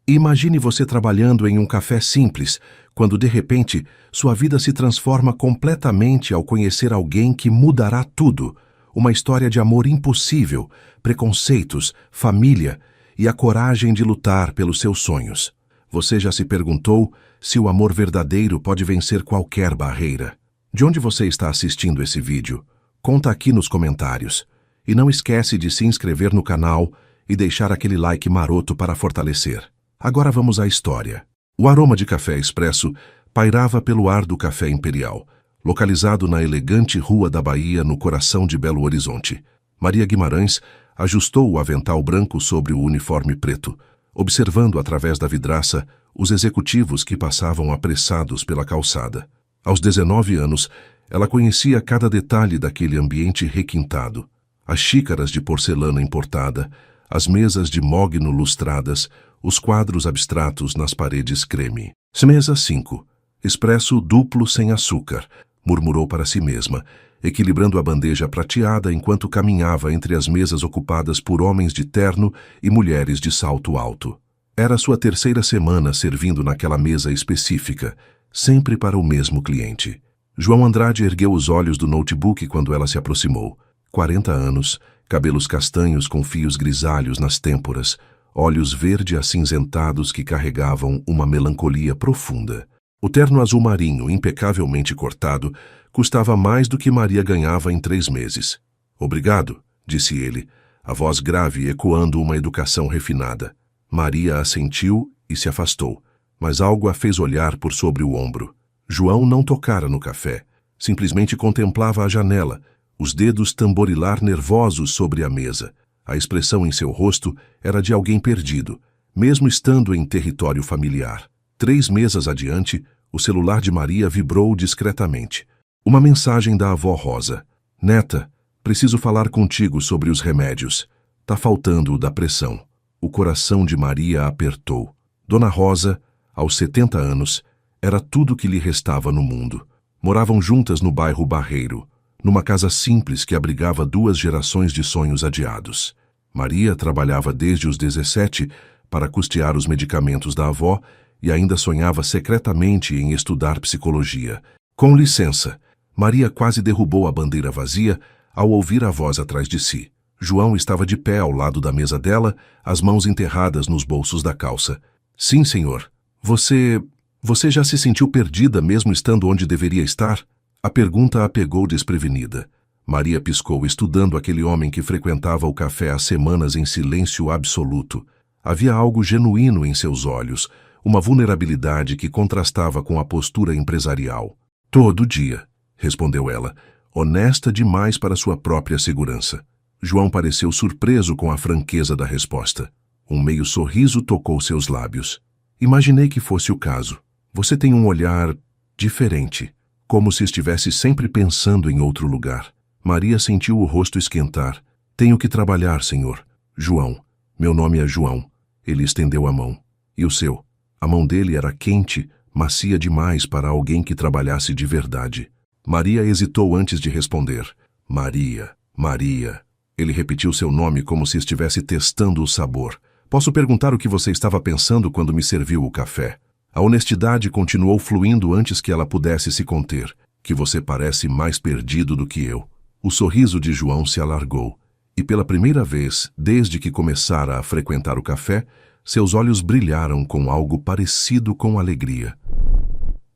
Imagine você trabalhando em um café simples, quando de repente sua vida se transforma completamente ao conhecer alguém que mudará tudo. Uma história de amor impossível, preconceitos, família e a coragem de lutar pelos seus sonhos. Você já se perguntou se o amor verdadeiro pode vencer qualquer barreira? De onde você está assistindo esse vídeo? Conta aqui nos comentários. E não esquece de se inscrever no canal e deixar aquele like maroto para fortalecer. Agora vamos à história. O aroma de café expresso pairava pelo ar do Café Imperial, localizado na elegante Rua da Bahia, no coração de Belo Horizonte. Maria Guimarães ajustou o avental branco sobre o uniforme preto, observando através da vidraça os executivos que passavam apressados pela calçada. Aos 19 anos, ela conhecia cada detalhe daquele ambiente requintado. As xícaras de porcelana importada, as mesas de mogno lustradas, os quadros abstratos nas paredes creme. Mesa 5. Expresso duplo sem açúcar, murmurou para si mesma, equilibrando a bandeja prateada enquanto caminhava entre as mesas ocupadas por homens de terno e mulheres de salto alto. Era sua terceira semana servindo naquela mesa específica, sempre para o mesmo cliente. João Andrade ergueu os olhos do notebook quando ela se aproximou. 40 anos, cabelos castanhos com fios grisalhos nas têmporas, olhos verde-acinzentados que carregavam uma melancolia profunda. O terno azul marinho, impecavelmente cortado, custava mais do que Maria ganhava em 3 meses. Obrigado, disse ele, a voz grave ecoando uma educação refinada. Maria assentiu e se afastou, mas algo a fez olhar por sobre o ombro. João não tocara no café, simplesmente contemplava a janela, os dedos tamborilar nervosos sobre a mesa. A expressão em seu rosto era de alguém perdido, mesmo estando em território familiar. 3 mesas adiante, o celular de Maria vibrou discretamente. Uma mensagem da avó Rosa. Neta, preciso falar contigo sobre os remédios. Tá faltando o da pressão. O coração de Maria apertou. Dona Rosa, aos 70 anos, era tudo que lhe restava no mundo. Moravam juntas no bairro Barreiro, numa casa simples que abrigava 2 gerações de sonhos adiados. Maria trabalhava desde os 17 para custear os medicamentos da avó e ainda sonhava secretamente em estudar psicologia. Com licença, Maria quase derrubou a bandeira vazia ao ouvir a voz atrás de si. João estava de pé ao lado da mesa dela, as mãos enterradas nos bolsos da calça. Sim, senhor. Você já se sentiu perdida mesmo estando onde deveria estar? A pergunta a pegou desprevenida. Maria piscou, estudando aquele homem que frequentava o café há semanas em silêncio absoluto. Havia algo genuíno em seus olhos, uma vulnerabilidade que contrastava com a postura empresarial. Todo dia, respondeu ela, honesta demais para sua própria segurança. João pareceu surpreso com a franqueza da resposta. Um meio sorriso tocou seus lábios. Imaginei que fosse o caso. Você tem um olhar diferente, como se estivesse sempre pensando em outro lugar. Maria sentiu o rosto esquentar. Tenho que trabalhar, senhor. João. Meu nome é João. Ele estendeu a mão. E o seu? A mão dele era quente, macia demais para alguém que trabalhasse de verdade. Maria hesitou antes de responder. Maria, Maria. Ele repetiu seu nome como se estivesse testando o sabor. Posso perguntar o que você estava pensando quando me serviu o café? A honestidade continuou fluindo antes que ela pudesse se conter. Que você parece mais perdido do que eu. O sorriso de João se alargou, e pela primeira vez, desde que começara a frequentar o café, seus olhos brilharam com algo parecido com alegria.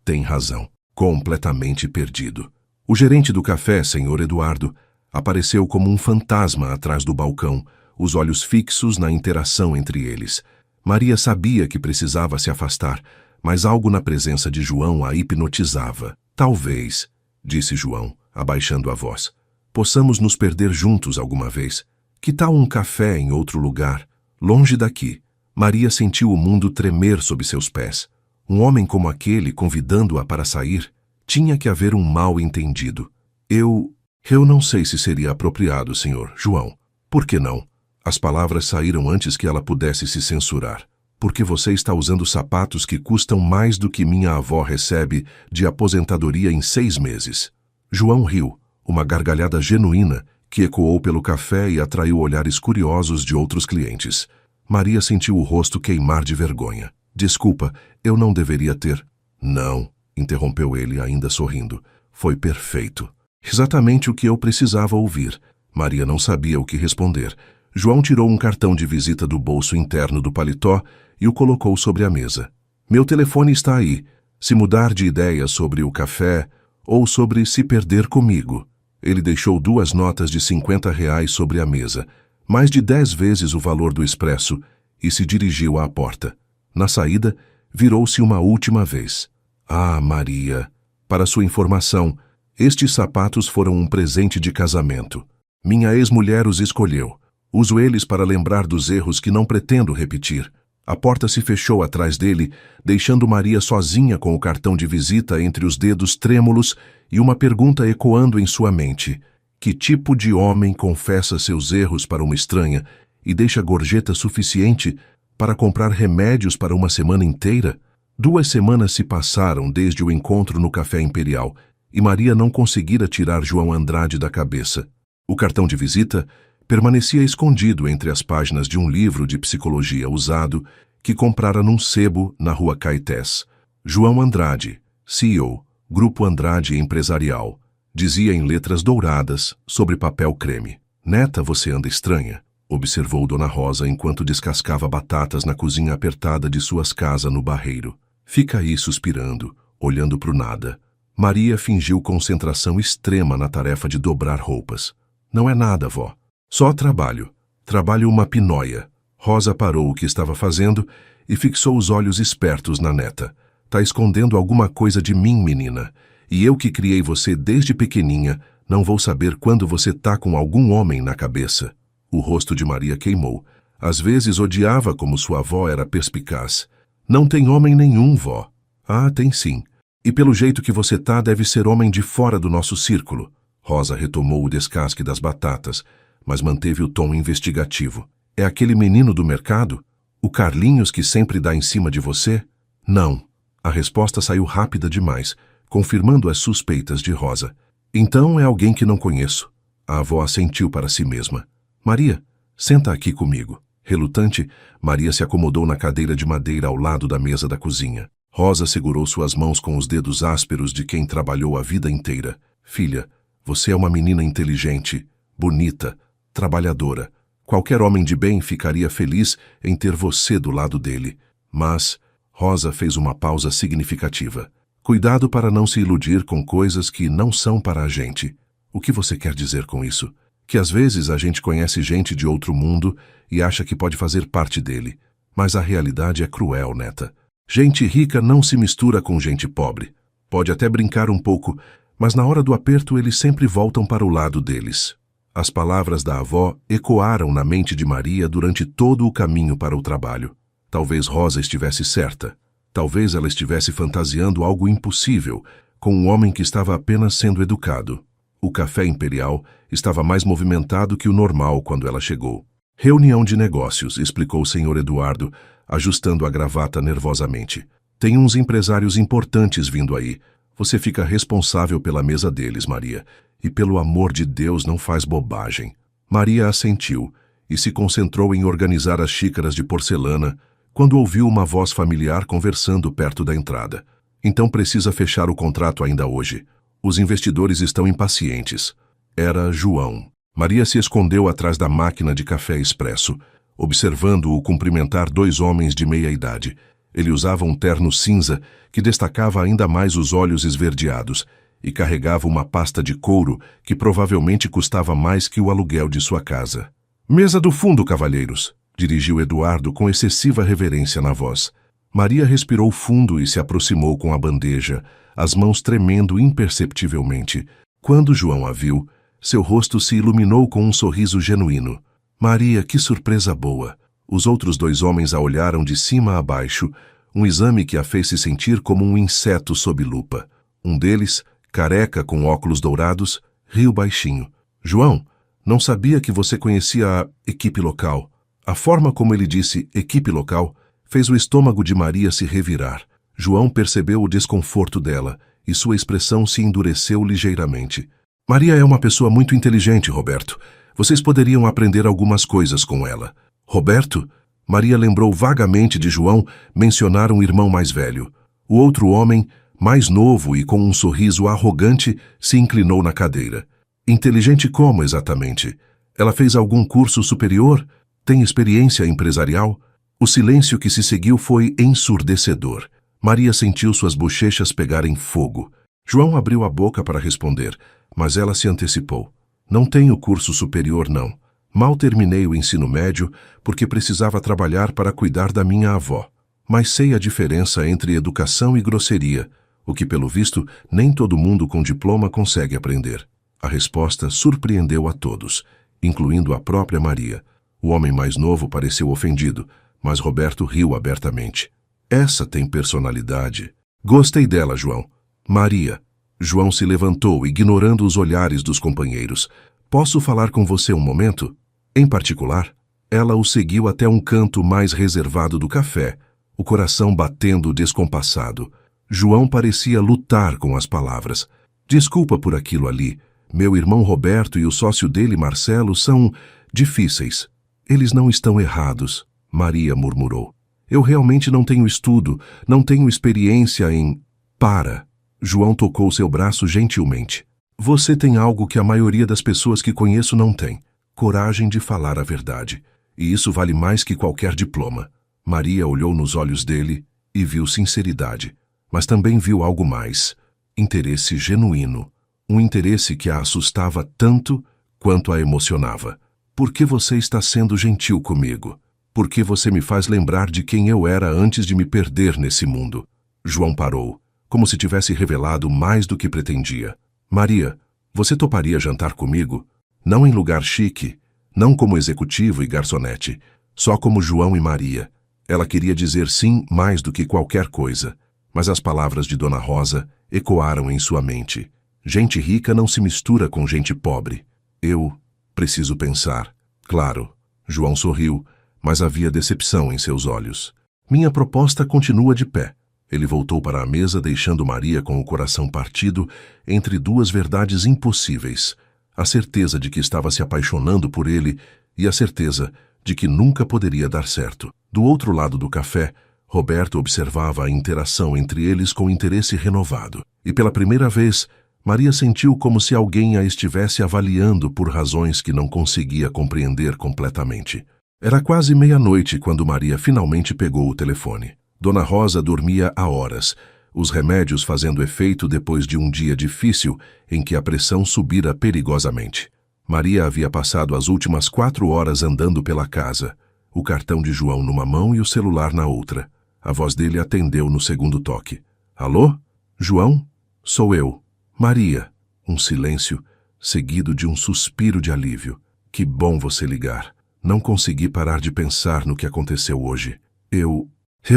Tem razão. Completamente perdido. O gerente do café, senhor Eduardo, apareceu como um fantasma atrás do balcão, os olhos fixos na interação entre eles. Maria sabia que precisava se afastar, mas algo na presença de João a hipnotizava. Talvez, disse João, abaixando a voz, possamos nos perder juntos alguma vez. Que tal um café em outro lugar, longe daqui? Maria sentiu o mundo tremer sob seus pés. Um homem como aquele convidando-a para sair, tinha que haver um mal-entendido. Eu não sei se seria apropriado, senhor João. Por que não? As palavras saíram antes que ela pudesse se censurar. Porque você está usando sapatos que custam mais do que minha avó recebe de aposentadoria em 6 meses. João riu, uma gargalhada genuína que ecoou pelo café e atraiu olhares curiosos de outros clientes. Maria sentiu o rosto queimar de vergonha. Desculpa, eu não deveria ter... Não, interrompeu ele, ainda sorrindo. Foi perfeito. Exatamente o que eu precisava ouvir. Maria não sabia o que responder. João tirou um cartão de visita do bolso interno do paletó e o colocou sobre a mesa. Meu telefone está aí. Se mudar de ideia sobre o café ou sobre se perder comigo. Ele deixou 2 notas de R$ 50 sobre a mesa, mais de 10 vezes o valor do expresso, e se dirigiu à porta. Na saída, virou-se uma última vez. Ah, Maria! Para sua informação, estes sapatos foram um presente de casamento. Minha ex-mulher os escolheu. Uso eles para lembrar dos erros que não pretendo repetir. A porta se fechou atrás dele, deixando Maria sozinha com o cartão de visita entre os dedos trêmulos e uma pergunta ecoando em sua mente. Que tipo de homem confessa seus erros para uma estranha e deixa gorjeta suficiente para comprar remédios para uma semana inteira? 2 semanas se passaram desde o encontro no Café Imperial e Maria não conseguira tirar João Andrade da cabeça. O cartão de visita permanecia escondido entre as páginas de um livro de psicologia usado que comprara num sebo na rua Caetés. João Andrade, CEO, Grupo Andrade Empresarial, dizia em letras douradas sobre papel creme. Neta, você anda estranha, observou Dona Rosa enquanto descascava batatas na cozinha apertada de suas casas no Barreiro. Fica aí suspirando, olhando para o nada. Maria fingiu concentração extrema na tarefa de dobrar roupas. Não é nada, vó. Só trabalho. Trabalho uma pinóia. Rosa parou o que estava fazendo e fixou os olhos espertos na neta. Tá escondendo alguma coisa de mim, menina. E eu que criei você desde pequeninha, não vou saber quando você tá com algum homem na cabeça. O rosto de Maria queimou. Às vezes odiava como sua avó era perspicaz. Não tem homem nenhum, vó. Ah, tem sim. E pelo jeito que você tá, deve ser homem de fora do nosso círculo. Rosa retomou o descasque das batatas, mas manteve o tom investigativo. É aquele menino do mercado? O Carlinhos que sempre dá em cima de você? Não. A resposta saiu rápida demais, confirmando as suspeitas de Rosa. Então é alguém que não conheço. A avó assentiu para si mesma. Maria, senta aqui comigo. Relutante, Maria se acomodou na cadeira de madeira ao lado da mesa da cozinha. Rosa segurou suas mãos com os dedos ásperos de quem trabalhou a vida inteira. Filha, você é uma menina inteligente, bonita, trabalhadora. Qualquer homem de bem ficaria feliz em ter você do lado dele. Mas Rosa fez uma pausa significativa. Cuidado para não se iludir com coisas que não são para a gente. O que você quer dizer com isso? Que às vezes a gente conhece gente de outro mundo e acha que pode fazer parte dele. Mas a realidade é cruel, neta. Gente rica não se mistura com gente pobre. Pode até brincar um pouco, mas na hora do aperto eles sempre voltam para o lado deles. As palavras da avó ecoaram na mente de Maria durante todo o caminho para o trabalho. Talvez Rosa estivesse certa. Talvez ela estivesse fantasiando algo impossível, com um homem que estava apenas sendo educado. O Café Imperial estava mais movimentado que o normal quando ela chegou. Reunião de negócios, explicou o Sr. Eduardo, ajustando a gravata nervosamente. Tem uns empresários importantes vindo aí. Você fica responsável pela mesa deles, Maria. E pelo amor de Deus, não faz bobagem. Maria assentiu e se concentrou em organizar as xícaras de porcelana quando ouviu uma voz familiar conversando perto da entrada. Então precisa fechar o contrato ainda hoje. Os investidores estão impacientes. Era João. Maria se escondeu atrás da máquina de café expresso, observando-o cumprimentar 2 homens de meia idade. Ele usava um terno cinza que destacava ainda mais os olhos esverdeados e carregava uma pasta de couro que provavelmente custava mais que o aluguel de sua casa. Mesa do fundo, cavalheiros, dirigiu Eduardo com excessiva reverência na voz. Maria respirou fundo e se aproximou com a bandeja, as mãos tremendo imperceptivelmente. Quando João a viu, seu rosto se iluminou com um sorriso genuíno. Maria, que surpresa boa! Os outros 2 homens a olharam de cima a baixo, um exame que a fez se sentir como um inseto sob lupa. Um deles, careca com óculos dourados, riu baixinho. João, não sabia que você conhecia a equipe local. A forma como ele disse equipe local fez o estômago de Maria se revirar. João percebeu o desconforto dela e sua expressão se endureceu ligeiramente. Maria é uma pessoa muito inteligente, Roberto. Vocês poderiam aprender algumas coisas com ela. Roberto? Maria lembrou vagamente de João mencionar um irmão mais velho. O outro homem, mais novo e com um sorriso arrogante, se inclinou na cadeira. Inteligente como, exatamente? Ela fez algum curso superior? Tem experiência empresarial? O silêncio que se seguiu foi ensurdecedor. Maria sentiu suas bochechas pegarem fogo. João abriu a boca para responder, mas ela se antecipou. Não tenho curso superior, não. Mal terminei o ensino médio porque precisava trabalhar para cuidar da minha avó. Mas sei a diferença entre educação e grosseria, o que, pelo visto, nem todo mundo com diploma consegue aprender. A resposta surpreendeu a todos, incluindo a própria Maria. O homem mais novo pareceu ofendido, mas Roberto riu abertamente. Essa tem personalidade. Gostei dela, João. Maria. João se levantou, ignorando os olhares dos companheiros. Posso falar com você um momento? Em particular, ela o seguiu até um canto mais reservado do café, o coração batendo descompassado. João parecia lutar com as palavras. Desculpa por aquilo ali. Meu irmão Roberto e o sócio dele, Marcelo, são difíceis. Eles não estão errados, Maria murmurou. Eu realmente não tenho estudo, não tenho experiência em... Para. João tocou seu braço gentilmente. Você tem algo que a maioria das pessoas que conheço não tem. Coragem de falar a verdade. E isso vale mais que qualquer diploma. Maria olhou nos olhos dele e viu sinceridade. Mas também viu algo mais. Interesse genuíno. Um interesse que a assustava tanto quanto a emocionava. Por que você está sendo gentil comigo? Por que você me faz lembrar de quem eu era antes de me perder nesse mundo? João parou, como se tivesse revelado mais do que pretendia. Maria, você toparia jantar comigo? Não em lugar chique, não como executivo e garçonete, só como João e Maria. Ela queria dizer sim mais do que qualquer coisa, mas as palavras de Dona Rosa ecoaram em sua mente. Gente rica não se mistura com gente pobre. Eu preciso pensar. Claro, João sorriu, mas havia decepção em seus olhos. Minha proposta continua de pé. Ele voltou para a mesa, deixando Maria com o coração partido entre duas verdades impossíveis. A certeza de que estava se apaixonando por ele e a certeza de que nunca poderia dar certo. Do outro lado do café, Roberto observava a interação entre eles com interesse renovado. E pela primeira vez, Maria sentiu como se alguém a estivesse avaliando por razões que não conseguia compreender completamente. Era quase meia-noite quando Maria finalmente pegou o telefone. Dona Rosa dormia há horas, os remédios fazendo efeito depois de um dia difícil em que a pressão subira perigosamente. Maria havia passado as últimas 4 horas andando pela casa, o cartão de João numa mão e o celular na outra. A voz dele atendeu no segundo toque. Alô? João? Sou eu. Maria. Um silêncio, seguido de um suspiro de alívio. Que bom você ligar. Não consegui parar de pensar no que aconteceu hoje. Eu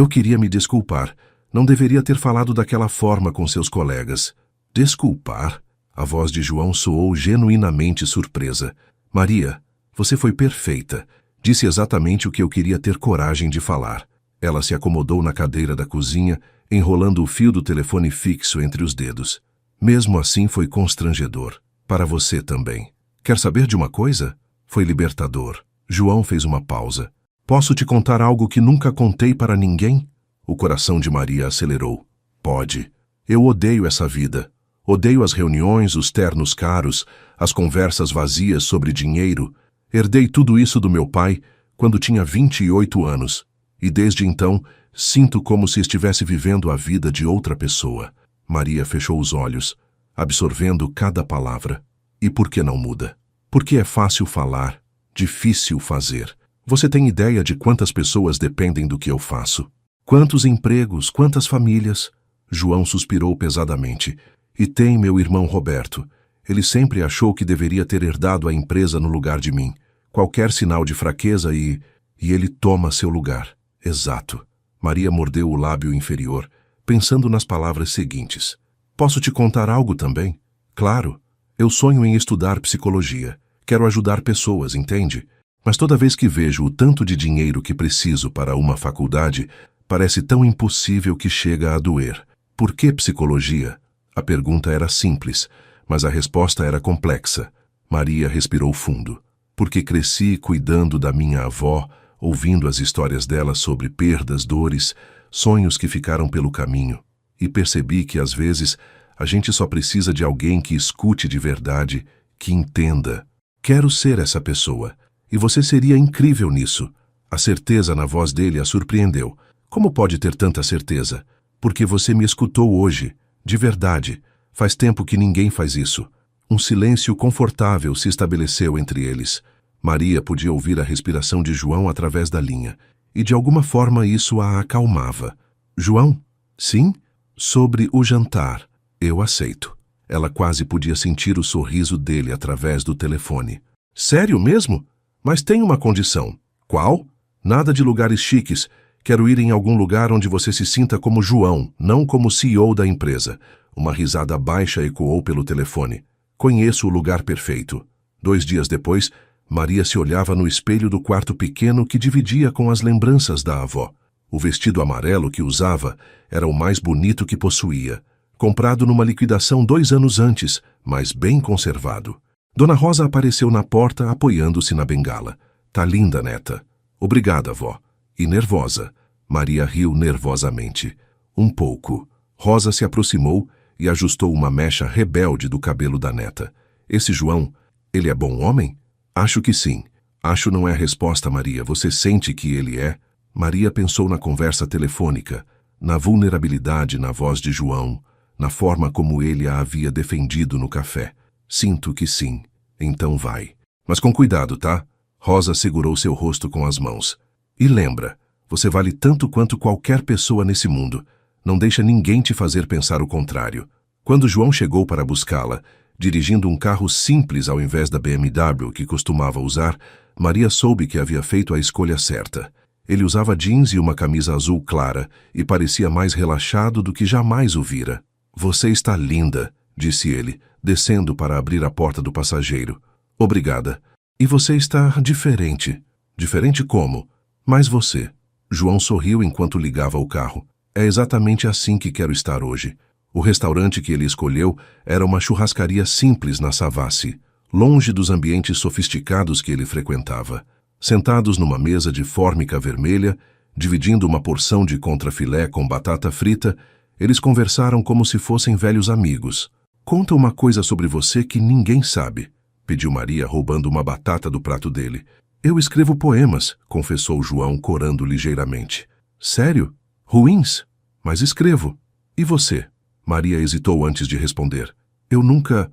queria me desculpar. Não deveria ter falado daquela forma com seus colegas. Desculpar? A voz de João soou genuinamente surpresa. Maria, você foi perfeita. Disse exatamente o que eu queria ter coragem de falar. Ela se acomodou na cadeira da cozinha, enrolando o fio do telefone fixo entre os dedos. Mesmo assim foi constrangedor. Para você também. Quer saber de uma coisa? Foi libertador. João fez uma pausa. Posso te contar algo que nunca contei para ninguém? O coração de Maria acelerou. Pode. Eu odeio essa vida. Odeio as reuniões, os ternos caros, as conversas vazias sobre dinheiro. Herdei tudo isso do meu pai quando tinha 28 anos. E desde então, sinto como se estivesse vivendo a vida de outra pessoa. Maria fechou os olhos, absorvendo cada palavra. E por que não muda? Porque é fácil falar, difícil fazer. Você tem ideia de quantas pessoas dependem do que eu faço? Quantos empregos, quantas famílias? João suspirou pesadamente. E tem meu irmão Roberto. Ele sempre achou que deveria ter herdado a empresa no lugar de mim. Qualquer sinal de fraqueza e ele toma seu lugar. Exato. Maria mordeu o lábio inferior, pensando nas palavras seguintes. Posso te contar algo também? Claro. Eu sonho em estudar psicologia. Quero ajudar pessoas, entende? Mas toda vez que vejo o tanto de dinheiro que preciso para uma faculdade, parece tão impossível que chega a doer. Por que psicologia? A pergunta era simples, mas a resposta era complexa. Maria respirou fundo. Porque cresci cuidando da minha avó, ouvindo as histórias dela sobre perdas, dores, sonhos que ficaram pelo caminho, e percebi que, às vezes, a gente só precisa de alguém que escute de verdade, que entenda. Quero ser essa pessoa, e você seria incrível nisso. A certeza na voz dele a surpreendeu. Como pode ter tanta certeza? Porque você me escutou hoje, de verdade. Faz tempo que ninguém faz isso. Um silêncio confortável se estabeleceu entre eles. Maria podia ouvir a respiração de João através da linha, e de alguma forma isso a acalmava. João? Sim? Sobre o jantar. Eu aceito. Ela quase podia sentir o sorriso dele através do telefone. Sério mesmo? Mas tem uma condição. Qual? Nada de lugares chiques. Quero ir em algum lugar onde você se sinta como João, não como CEO da empresa. Uma risada baixa ecoou pelo telefone. Conheço o lugar perfeito. 2 dias depois, Maria se olhava no espelho do quarto pequeno que dividia com as lembranças da avó. O vestido amarelo que usava era o mais bonito que possuía, comprado numa liquidação 2 anos antes, mas bem conservado. Dona Rosa apareceu na porta apoiando-se na bengala. Tá linda, neta. Obrigada, avó. E nervosa. Maria riu nervosamente. Um pouco. Rosa se aproximou e ajustou uma mecha rebelde do cabelo da neta. Esse João, ele é bom homem? Acho que sim. Acho não é a resposta, Maria. Você sente que ele é? Maria pensou na conversa telefônica, na vulnerabilidade na voz de João, na forma como ele a havia defendido no café. Sinto que sim. Então vai. Mas com cuidado, tá? Rosa segurou seu rosto com as mãos. E lembra, você vale tanto quanto qualquer pessoa nesse mundo. Não deixa ninguém te fazer pensar o contrário. Quando João chegou para buscá-la, dirigindo um carro simples ao invés da BMW que costumava usar, Maria soube que havia feito a escolha certa. Ele usava jeans e uma camisa azul clara e parecia mais relaxado do que jamais o vira. Você está linda, disse ele, descendo para abrir a porta do passageiro. Obrigada. E você está diferente. Diferente como? Mas você. João sorriu enquanto ligava o carro. É exatamente assim que quero estar hoje. O restaurante que ele escolheu era uma churrascaria simples na Savassi, longe dos ambientes sofisticados que ele frequentava. Sentados numa mesa de fórmica vermelha, dividindo uma porção de contrafilé com batata frita, eles conversaram como se fossem velhos amigos. Conta uma coisa sobre você que ninguém sabe, pediu Maria, roubando uma batata do prato dele. Eu escrevo poemas, confessou João, corando ligeiramente. Sério? Ruins? Mas escrevo. E você? Maria hesitou antes de responder. Eu nunca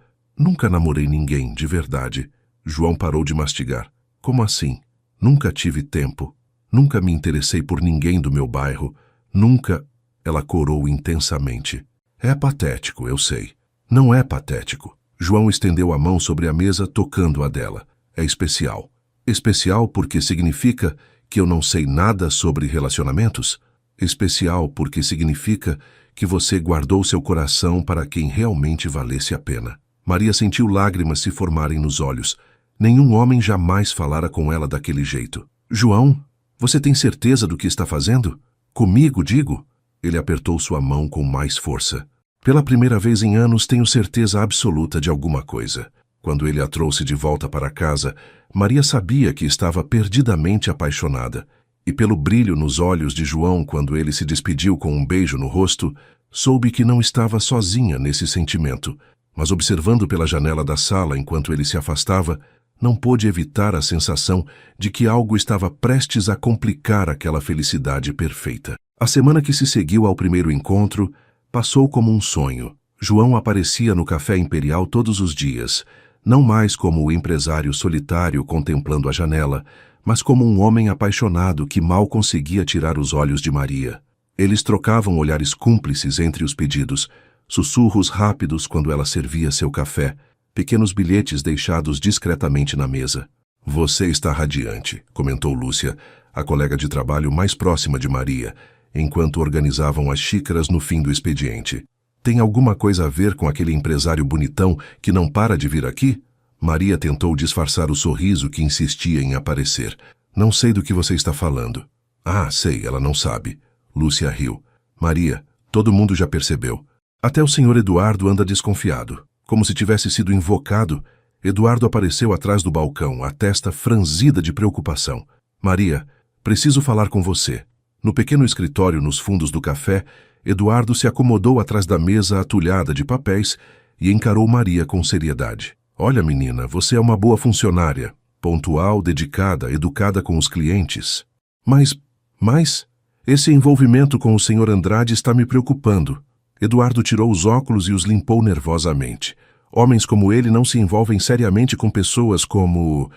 namorei ninguém, de verdade. João parou de mastigar. Como assim? Nunca tive tempo. Nunca me interessei por ninguém do meu bairro. Nunca... Ela corou intensamente. É patético, eu sei. Não é patético. João estendeu a mão sobre a mesa, tocando a dela. É especial. Especial porque significa que eu não sei nada sobre relacionamentos? Especial porque significa que você guardou seu coração para quem realmente valesse a pena. Maria sentiu lágrimas se formarem nos olhos. Nenhum homem jamais falara com ela daquele jeito. João, você tem certeza do que está fazendo? Comigo, digo? Ele apertou sua mão com mais força. Pela primeira vez em anos tenho certeza absoluta de alguma coisa. Quando ele a trouxe de volta para casa, Maria sabia que estava perdidamente apaixonada. E pelo brilho nos olhos de João quando ele se despediu com um beijo no rosto, soube que não estava sozinha nesse sentimento. Mas observando pela janela da sala enquanto ele se afastava, não pôde evitar a sensação de que algo estava prestes a complicar aquela felicidade perfeita. A semana que se seguiu ao primeiro encontro passou como um sonho. João aparecia no Café Imperial todos os dias, não mais como o empresário solitário contemplando a janela, mas como um homem apaixonado que mal conseguia tirar os olhos de Maria. Eles trocavam olhares cúmplices entre os pedidos, sussurros rápidos quando ela servia seu café, pequenos bilhetes deixados discretamente na mesa. Você está radiante, comentou Lúcia, a colega de trabalho mais próxima de Maria, enquanto organizavam as xícaras no fim do expediente. Tem alguma coisa a ver com aquele empresário bonitão que não para de vir aqui? Maria tentou disfarçar o sorriso que insistia em aparecer. Não sei do que você está falando. Ah, sei, ela não sabe. Lúcia riu. Maria, todo mundo já percebeu. Até o senhor Eduardo anda desconfiado. Como se tivesse sido invocado, Eduardo apareceu atrás do balcão, a testa franzida de preocupação. Maria, Preciso falar com você. No pequeno escritório nos fundos do café, Eduardo se acomodou atrás da mesa atulhada de papéis e encarou Maria com seriedade. Olha, menina, você é uma boa funcionária. Pontual, dedicada, educada com os clientes. Mas, esse envolvimento com o Sr. Andrade está me preocupando. Eduardo tirou os óculos e os limpou nervosamente. Homens como ele não se envolvem seriamente com pessoas como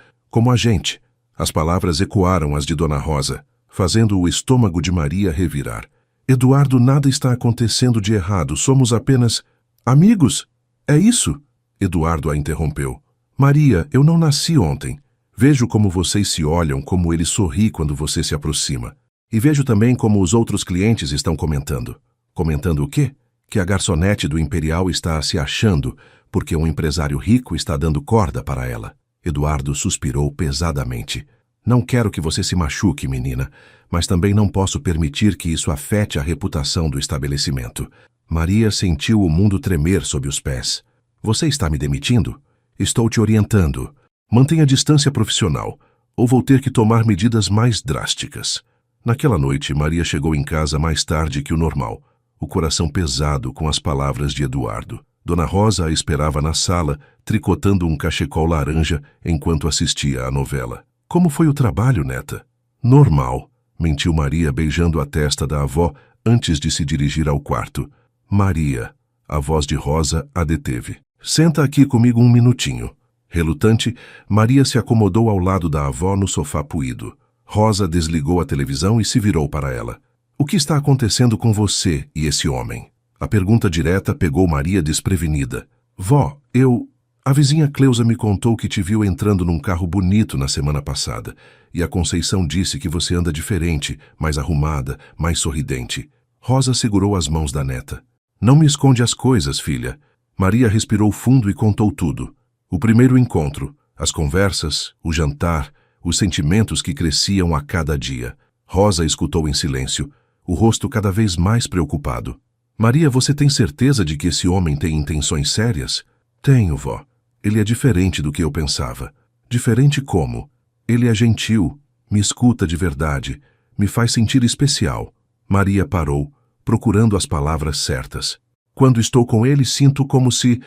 a gente. As palavras ecoaram as de Dona Rosa, fazendo o estômago de Maria revirar. Eduardo, nada está acontecendo de errado, somos apenas amigos. É isso? Eduardo a interrompeu. Maria, eu não nasci ontem. Vejo como vocês se olham, como ele sorri quando você se aproxima. E vejo também como os outros clientes estão comentando. Comentando o quê? Que a garçonete do Imperial está se achando porque um empresário rico está dando corda para ela. Eduardo suspirou pesadamente. Não quero que você se machuque, menina, mas também não posso permitir que isso afete a reputação do estabelecimento. Maria sentiu o mundo tremer sob os pés. Você está me demitindo? Estou te orientando. Mantenha distância profissional, ou vou ter que tomar medidas mais drásticas. Naquela noite, Maria chegou em casa mais tarde que o normal, o coração pesado com as palavras de Eduardo. Dona Rosa a esperava na sala, tricotando um cachecol laranja enquanto assistia à novela. Como foi o trabalho, neta? Normal, mentiu Maria beijando a testa da avó antes de se dirigir ao quarto. Maria, a voz de Rosa a deteve. Senta aqui comigo um minutinho. Relutante, Maria se acomodou ao lado da avó no sofá puído. Rosa desligou a televisão e se virou para ela. O que está acontecendo com você e esse homem? A pergunta direta pegou Maria desprevenida. Vó, A vizinha Cleusa me contou que te viu entrando num carro bonito na semana passada, e a Conceição disse que você anda diferente, mais arrumada, mais sorridente. Rosa segurou as mãos da neta. Não me esconde as coisas, filha. Maria respirou fundo e contou tudo. O primeiro encontro, as conversas, o jantar, os sentimentos que cresciam a cada dia. Rosa escutou em silêncio, o rosto cada vez mais preocupado. Maria, você tem certeza de que esse homem tem intenções sérias? Tenho, vó. Ele é diferente do que eu pensava. Diferente como? Ele é gentil, me escuta de verdade, me faz sentir especial. Maria parou, procurando as palavras certas. Quando estou com ele, sinto como se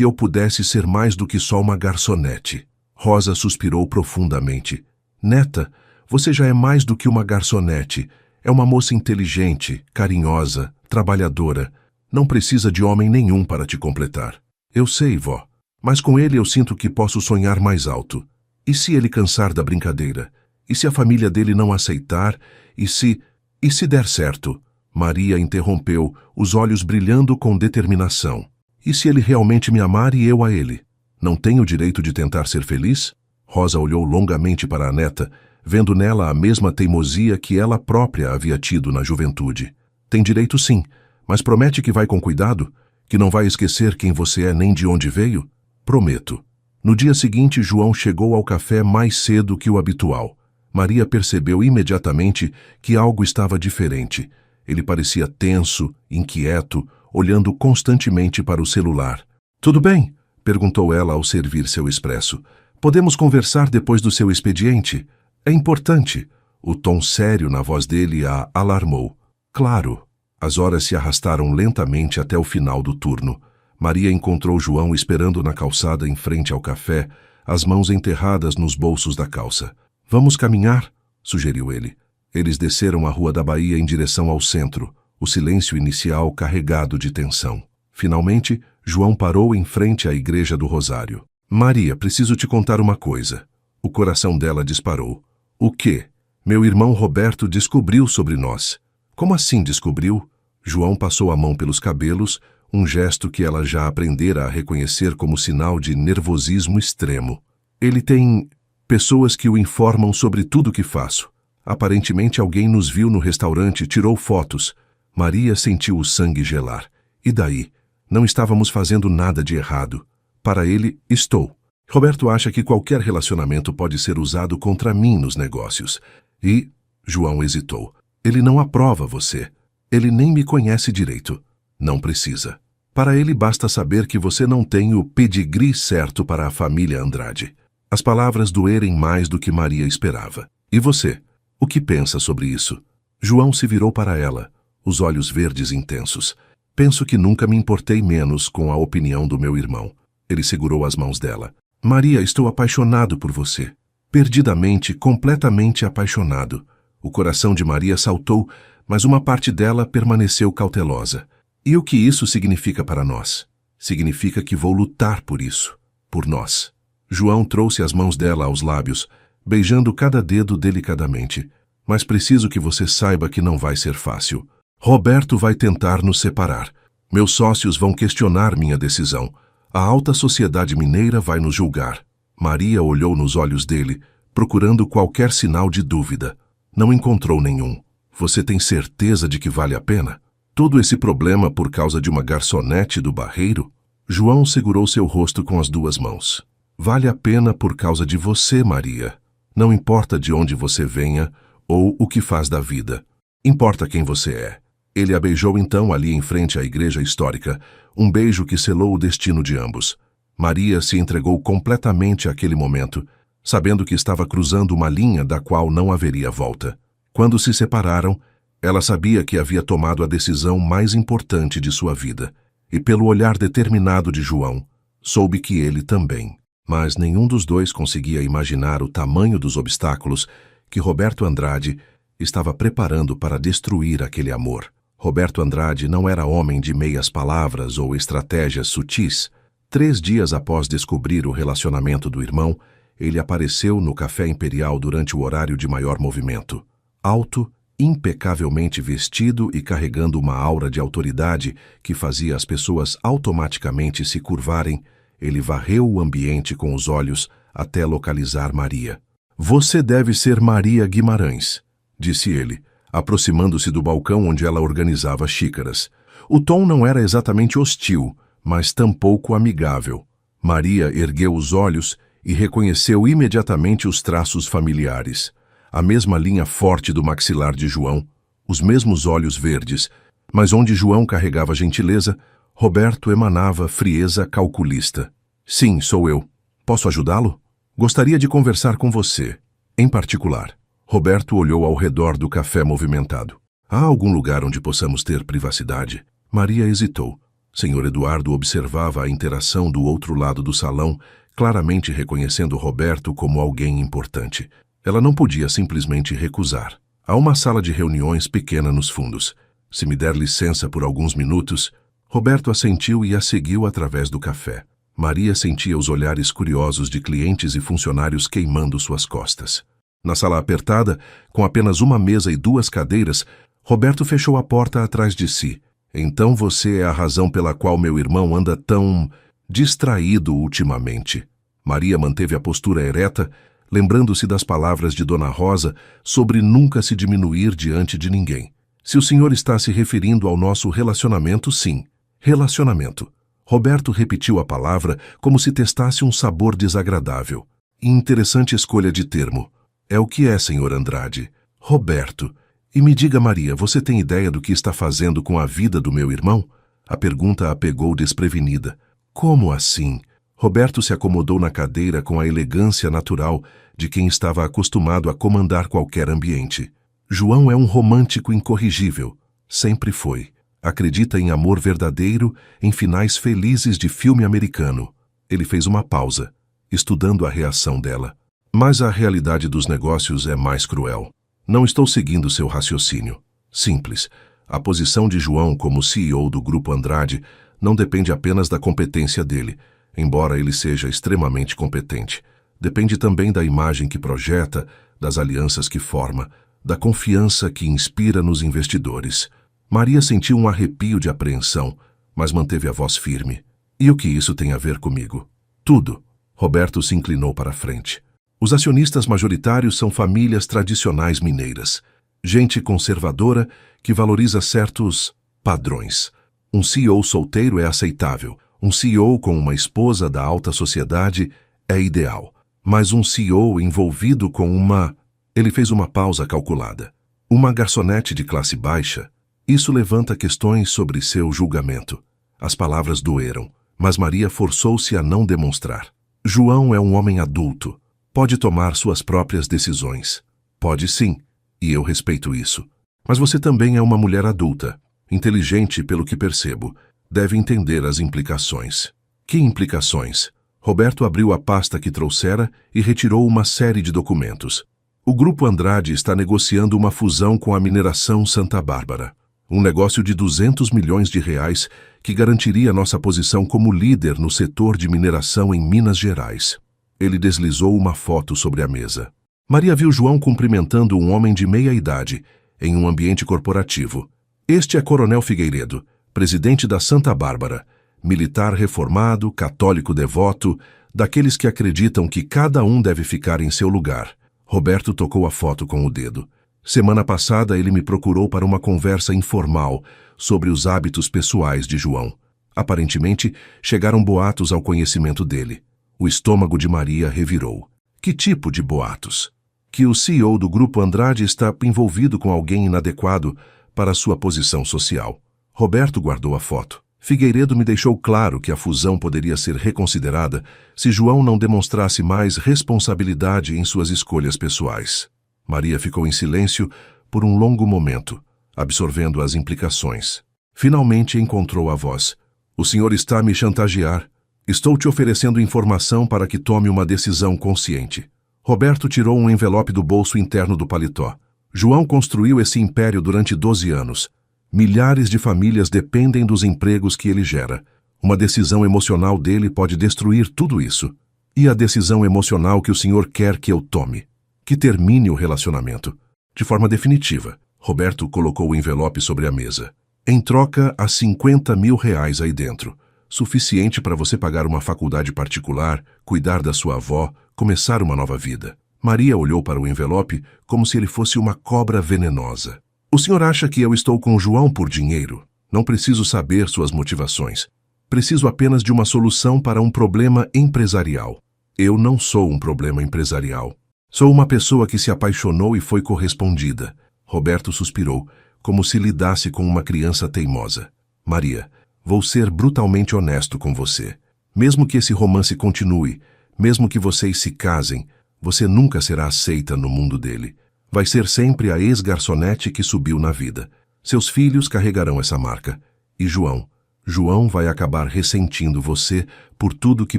eu pudesse ser mais do que só uma garçonete. Rosa suspirou profundamente. Neta, você já é mais do que uma garçonete. É uma moça inteligente, carinhosa, trabalhadora. Não precisa de homem nenhum para te completar. Eu sei, vó. Mas com ele eu sinto que posso sonhar mais alto. E se ele cansar da brincadeira? E se a família dele não aceitar? E se der certo? Maria interrompeu, os olhos brilhando com determinação. E se ele realmente me amar e eu a ele? Não tenho o direito de tentar ser feliz? Rosa olhou longamente para a neta, vendo nela a mesma teimosia que ela própria havia tido na juventude. Tem direito sim, mas promete que vai com cuidado? Que não vai esquecer quem você é nem de onde veio? Prometo. No dia seguinte, João chegou ao café mais cedo que o habitual. Maria percebeu imediatamente que algo estava diferente. Ele parecia tenso, inquieto, olhando constantemente para o celular. Tudo bem? Perguntou ela ao servir seu expresso. Podemos conversar depois do seu expediente? É importante. O tom sério na voz dele a alarmou. Claro. As horas se arrastaram lentamente até o final do turno. Maria encontrou João esperando na calçada em frente ao café, as mãos enterradas nos bolsos da calça. Vamos caminhar? Sugeriu ele. Eles desceram a Rua da Bahia em direção ao centro, o silêncio inicial carregado de tensão. Finalmente, João parou em frente à Igreja do Rosário. Maria, preciso te contar uma coisa. O coração dela disparou. O quê? Meu irmão Roberto descobriu sobre nós. Como assim descobriu? João passou a mão pelos cabelos, um gesto que ela já aprendera a reconhecer como sinal de nervosismo extremo. Ele tem pessoas que o informam sobre tudo o que faço. Aparentemente alguém nos viu no restaurante e tirou fotos. Maria sentiu o sangue gelar. E daí? Não estávamos fazendo nada de errado. Para ele, estou. Roberto acha que qualquer relacionamento pode ser usado contra mim nos negócios. E... João hesitou. Ele não aprova você. Ele nem me conhece direito. Não precisa. Para ele basta saber que você não tem o pedigree certo para a família Andrade. As palavras doerem mais do que Maria esperava. E você? O que pensa sobre isso? João se virou para ela, os olhos verdes intensos. Penso que nunca me importei menos com a opinião do meu irmão. Ele segurou as mãos dela. Maria, estou apaixonado por você. Perdidamente, completamente apaixonado. O coração de Maria saltou, mas uma parte dela permaneceu cautelosa. E o que isso significa para nós? Significa que vou lutar por isso, por nós. João trouxe as mãos dela aos lábios, beijando cada dedo delicadamente. Mas preciso que você saiba que não vai ser fácil. Roberto vai tentar nos separar. Meus sócios vão questionar minha decisão. A alta sociedade mineira vai nos julgar. Maria olhou nos olhos dele, procurando qualquer sinal de dúvida. Não encontrou nenhum. Você tem certeza de que vale a pena? Todo esse problema por causa de uma garçonete do Barreiro? João segurou seu rosto com as duas mãos. Vale a pena por causa de você, Maria. Não importa de onde você venha ou o que faz da vida. Importa quem você é. Ele a beijou então ali em frente à igreja histórica, um beijo que selou o destino de ambos. Maria se entregou completamente àquele momento, sabendo que estava cruzando uma linha da qual não haveria volta. Quando se separaram, ela sabia que havia tomado a decisão mais importante de sua vida, e pelo olhar determinado de João, soube que ele também. Mas nenhum dos dois conseguia imaginar o tamanho dos obstáculos que Roberto Andrade estava preparando para destruir aquele amor. Roberto Andrade não era homem de meias palavras ou estratégias sutis. 3 dias após descobrir o relacionamento do irmão, ele apareceu no Café Imperial durante o horário de maior movimento. Alto, impecavelmente vestido e carregando uma aura de autoridade que fazia as pessoas automaticamente se curvarem, ele varreu o ambiente com os olhos até localizar Maria. Você deve ser Maria Guimarães, disse ele, aproximando-se do balcão onde ela organizava xícaras. O tom não era exatamente hostil, mas tampouco amigável. Maria ergueu os olhos e reconheceu imediatamente os traços familiares. A mesma linha forte do maxilar de João, os mesmos olhos verdes, mas onde João carregava gentileza, Roberto emanava frieza calculista. Sim, sou eu. Posso ajudá-lo? Gostaria de conversar com você, em particular. Roberto olhou ao redor do café movimentado. Há algum lugar onde possamos ter privacidade? Maria hesitou. Senhor Eduardo observava a interação do outro lado do salão, claramente reconhecendo Roberto como alguém importante. Ela não podia simplesmente recusar. Há uma sala de reuniões pequena nos fundos. Se me der licença por alguns minutos... Roberto assentiu e a seguiu através do café. Maria sentia os olhares curiosos de clientes e funcionários queimando suas costas. Na sala apertada, com apenas uma mesa e 2 cadeiras, Roberto fechou a porta atrás de si. Então você é a razão pela qual meu irmão anda tão distraído ultimamente. Maria manteve a postura ereta, lembrando-se das palavras de Dona Rosa sobre nunca se diminuir diante de ninguém. Se o senhor está se referindo ao nosso relacionamento, sim. Relacionamento. Roberto repetiu a palavra como se testasse um sabor desagradável. Interessante escolha de termo. É o que é, senhor Andrade. Roberto. E me diga, Maria, você tem ideia do que está fazendo com a vida do meu irmão? A pergunta a pegou desprevenida. Como assim? Roberto se acomodou na cadeira com a elegância natural de quem estava acostumado a comandar qualquer ambiente. João é um romântico incorrigível. Sempre foi. Acredita em amor verdadeiro, em finais felizes de filme americano. Ele fez uma pausa, estudando a reação dela. Mas a realidade dos negócios é mais cruel. Não estou seguindo seu raciocínio. Simples. A posição de João como CEO do Grupo Andrade não depende apenas da competência dele, embora ele seja extremamente competente. Depende também da imagem que projeta, das alianças que forma, da confiança que inspira nos investidores. Maria sentiu um arrepio de apreensão, mas manteve a voz firme. E o que isso tem a ver comigo? Tudo. Roberto se inclinou para a frente. Os acionistas majoritários são famílias tradicionais mineiras. Gente conservadora que valoriza certos padrões. Um CEO solteiro é aceitável. Um CEO com uma esposa da alta sociedade é ideal. Mas um CEO envolvido com uma... Ele fez uma pausa calculada. Uma garçonete de classe baixa. Isso levanta questões sobre seu julgamento. As palavras doeram, mas Maria forçou-se a não demonstrar. João é um homem adulto. Pode tomar suas próprias decisões. Pode sim. E eu respeito isso. Mas você também é uma mulher adulta, inteligente pelo que percebo. Deve entender as implicações. Que implicações? Roberto abriu a pasta que trouxera e retirou uma série de documentos. O Grupo Andrade está negociando uma fusão com a Mineração Santa Bárbara. Um negócio de 200 milhões de reais que garantiria nossa posição como líder no setor de mineração em Minas Gerais. Ele deslizou uma foto sobre a mesa. Maria viu João cumprimentando um homem de meia idade, em um ambiente corporativo. Este é Coronel Figueiredo, presidente da Santa Bárbara, militar reformado, católico devoto, daqueles que acreditam que cada um deve ficar em seu lugar. Roberto tocou a foto com o dedo. Semana passada ele me procurou para uma conversa informal sobre os hábitos pessoais de João. Aparentemente, chegaram boatos ao conhecimento dele. O estômago de Maria revirou. Que tipo de boatos? Que o CEO do Grupo Andrade está envolvido com alguém inadequado para sua posição social. Roberto guardou a foto. Figueiredo me deixou claro que a fusão poderia ser reconsiderada se João não demonstrasse mais responsabilidade em suas escolhas pessoais. Maria ficou em silêncio por um longo momento, absorvendo as implicações. Finalmente encontrou a voz. O senhor está a me chantagear. Estou te oferecendo informação para que tome uma decisão consciente. Roberto tirou um envelope do bolso interno do paletó. João construiu esse império durante 12 anos. Milhares de famílias dependem dos empregos que ele gera. Uma decisão emocional dele pode destruir tudo isso. E a decisão emocional que o senhor quer que eu tome? Que termine o relacionamento. De forma definitiva. Roberto colocou o envelope sobre a mesa. Em troca, há 50 mil reais aí dentro. Suficiente para você pagar uma faculdade particular, cuidar da sua avó, começar uma nova vida. Maria olhou para o envelope como se ele fosse uma cobra venenosa. O senhor acha que eu estou com João por dinheiro? Não preciso saber suas motivações. Preciso apenas de uma solução para um problema empresarial. Eu não sou um problema empresarial. Sou uma pessoa que se apaixonou e foi correspondida. Roberto suspirou, como se lidasse com uma criança teimosa. Maria, vou ser brutalmente honesto com você. Mesmo que esse romance continue, mesmo que vocês se casem, você nunca será aceita no mundo dele. Vai ser sempre a ex-garçonete que subiu na vida. Seus filhos carregarão essa marca. E João vai acabar ressentindo você por tudo que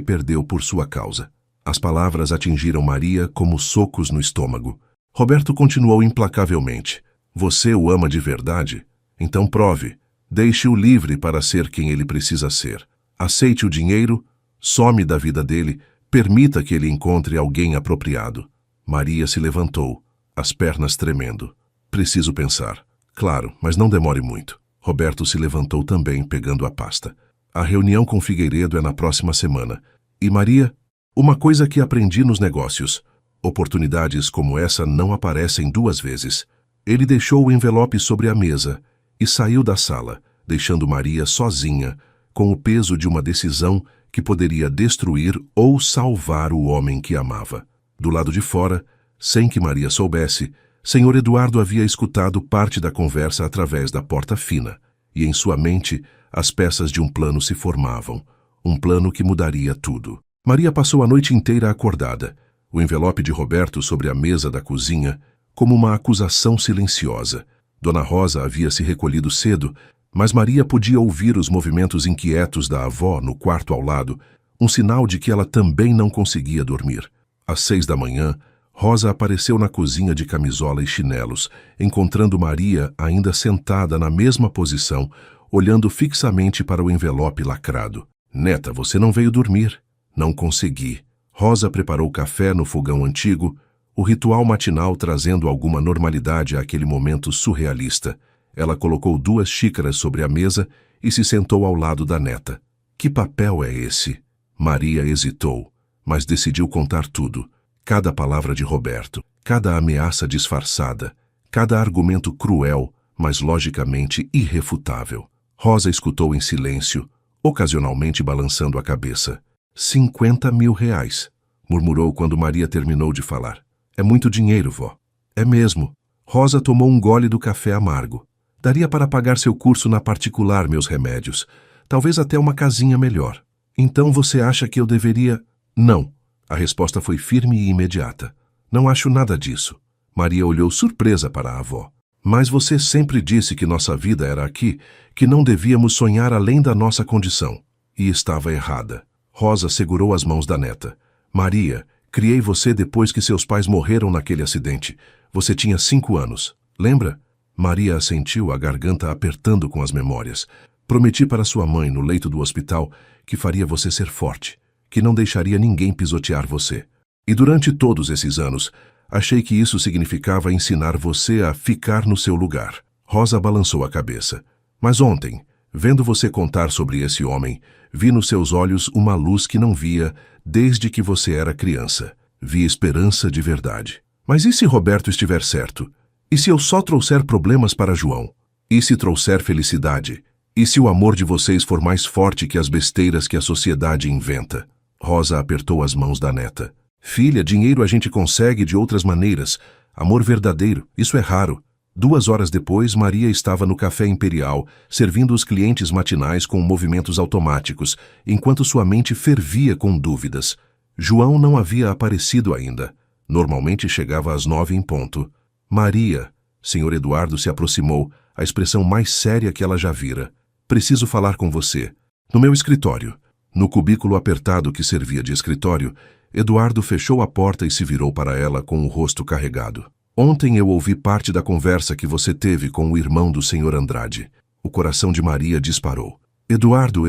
perdeu por sua causa. As palavras atingiram Maria como socos no estômago. Roberto continuou implacavelmente. Você o ama de verdade? Então prove. Deixe-o livre para ser quem ele precisa ser. Aceite o dinheiro, some da vida dele, permita que ele encontre alguém apropriado. Maria se levantou, as pernas tremendo. Preciso pensar. Claro, mas não demore muito. Roberto se levantou também, pegando a pasta. A reunião com Figueiredo é na próxima semana. E Maria, uma coisa que aprendi nos negócios. Oportunidades como essa não aparecem duas vezes. Ele deixou o envelope sobre a mesa e saiu da sala, deixando Maria sozinha, com o peso de uma decisão que poderia destruir ou salvar o homem que amava. Do lado de fora, sem que Maria soubesse, Senhor Eduardo havia escutado parte da conversa através da porta fina, e em sua mente as peças de um plano se formavam, um plano que mudaria tudo. Maria passou a noite inteira acordada, o envelope de Roberto sobre a mesa da cozinha, como uma acusação silenciosa. Dona Rosa havia se recolhido cedo, mas Maria podia ouvir os movimentos inquietos da avó no quarto ao lado, um sinal de que ela também não conseguia dormir. Às 6 da manhã, Rosa apareceu na cozinha de camisola e chinelos, encontrando Maria ainda sentada na mesma posição, olhando fixamente para o envelope lacrado. Neta, você não veio dormir. Não consegui. Rosa preparou café no fogão antigo, o ritual matinal trazendo alguma normalidade àquele momento surrealista. Ela colocou 2 xícaras sobre a mesa e se sentou ao lado da neta. Que papel é esse? Maria hesitou, mas decidiu contar tudo. Cada palavra de Roberto, cada ameaça disfarçada, cada argumento cruel, mas logicamente irrefutável. Rosa escutou em silêncio, ocasionalmente balançando a cabeça. 50 mil reais, murmurou quando Maria terminou de falar. É muito dinheiro, vó. É mesmo. Rosa tomou um gole do café amargo. Daria para pagar seu curso na particular, meus remédios. Talvez até uma casinha melhor. Então você acha que eu deveria... Não. A resposta foi firme e imediata. Não acho nada disso. Maria olhou surpresa para a avó. Mas você sempre disse que nossa vida era aqui, que não devíamos sonhar além da nossa condição. E estava errada. Rosa segurou as mãos da neta. Maria, criei você depois que seus pais morreram naquele acidente. Você tinha 5 anos. Lembra? Maria assentiu, a garganta apertando com as memórias. Prometi para sua mãe, no leito do hospital, que faria você ser forte, que não deixaria ninguém pisotear você. E durante todos esses anos, achei que isso significava ensinar você a ficar no seu lugar. Rosa balançou a cabeça. Mas ontem, vendo você contar sobre esse homem, vi nos seus olhos uma luz que não via desde que você era criança. Vi esperança de verdade. Mas e se Roberto estiver certo? E se eu só trouxer problemas para João? E se trouxer felicidade? E se o amor de vocês for mais forte que as besteiras que a sociedade inventa? Rosa apertou as mãos da neta. Filha, dinheiro a gente consegue de outras maneiras. Amor verdadeiro, isso é raro. 2 horas depois, Maria estava no café imperial, servindo os clientes matinais com movimentos automáticos, enquanto sua mente fervia com dúvidas. João não havia aparecido ainda. Normalmente chegava às 9 em ponto. Maria, Sr. Eduardo se aproximou, a expressão mais séria que ela já vira. Preciso falar com você. No meu escritório. No cubículo apertado que servia de escritório, Eduardo fechou a porta e se virou para ela com o rosto carregado. Ontem eu ouvi parte da conversa que você teve com o irmão do Sr. Andrade. O coração de Maria disparou. Eduardo,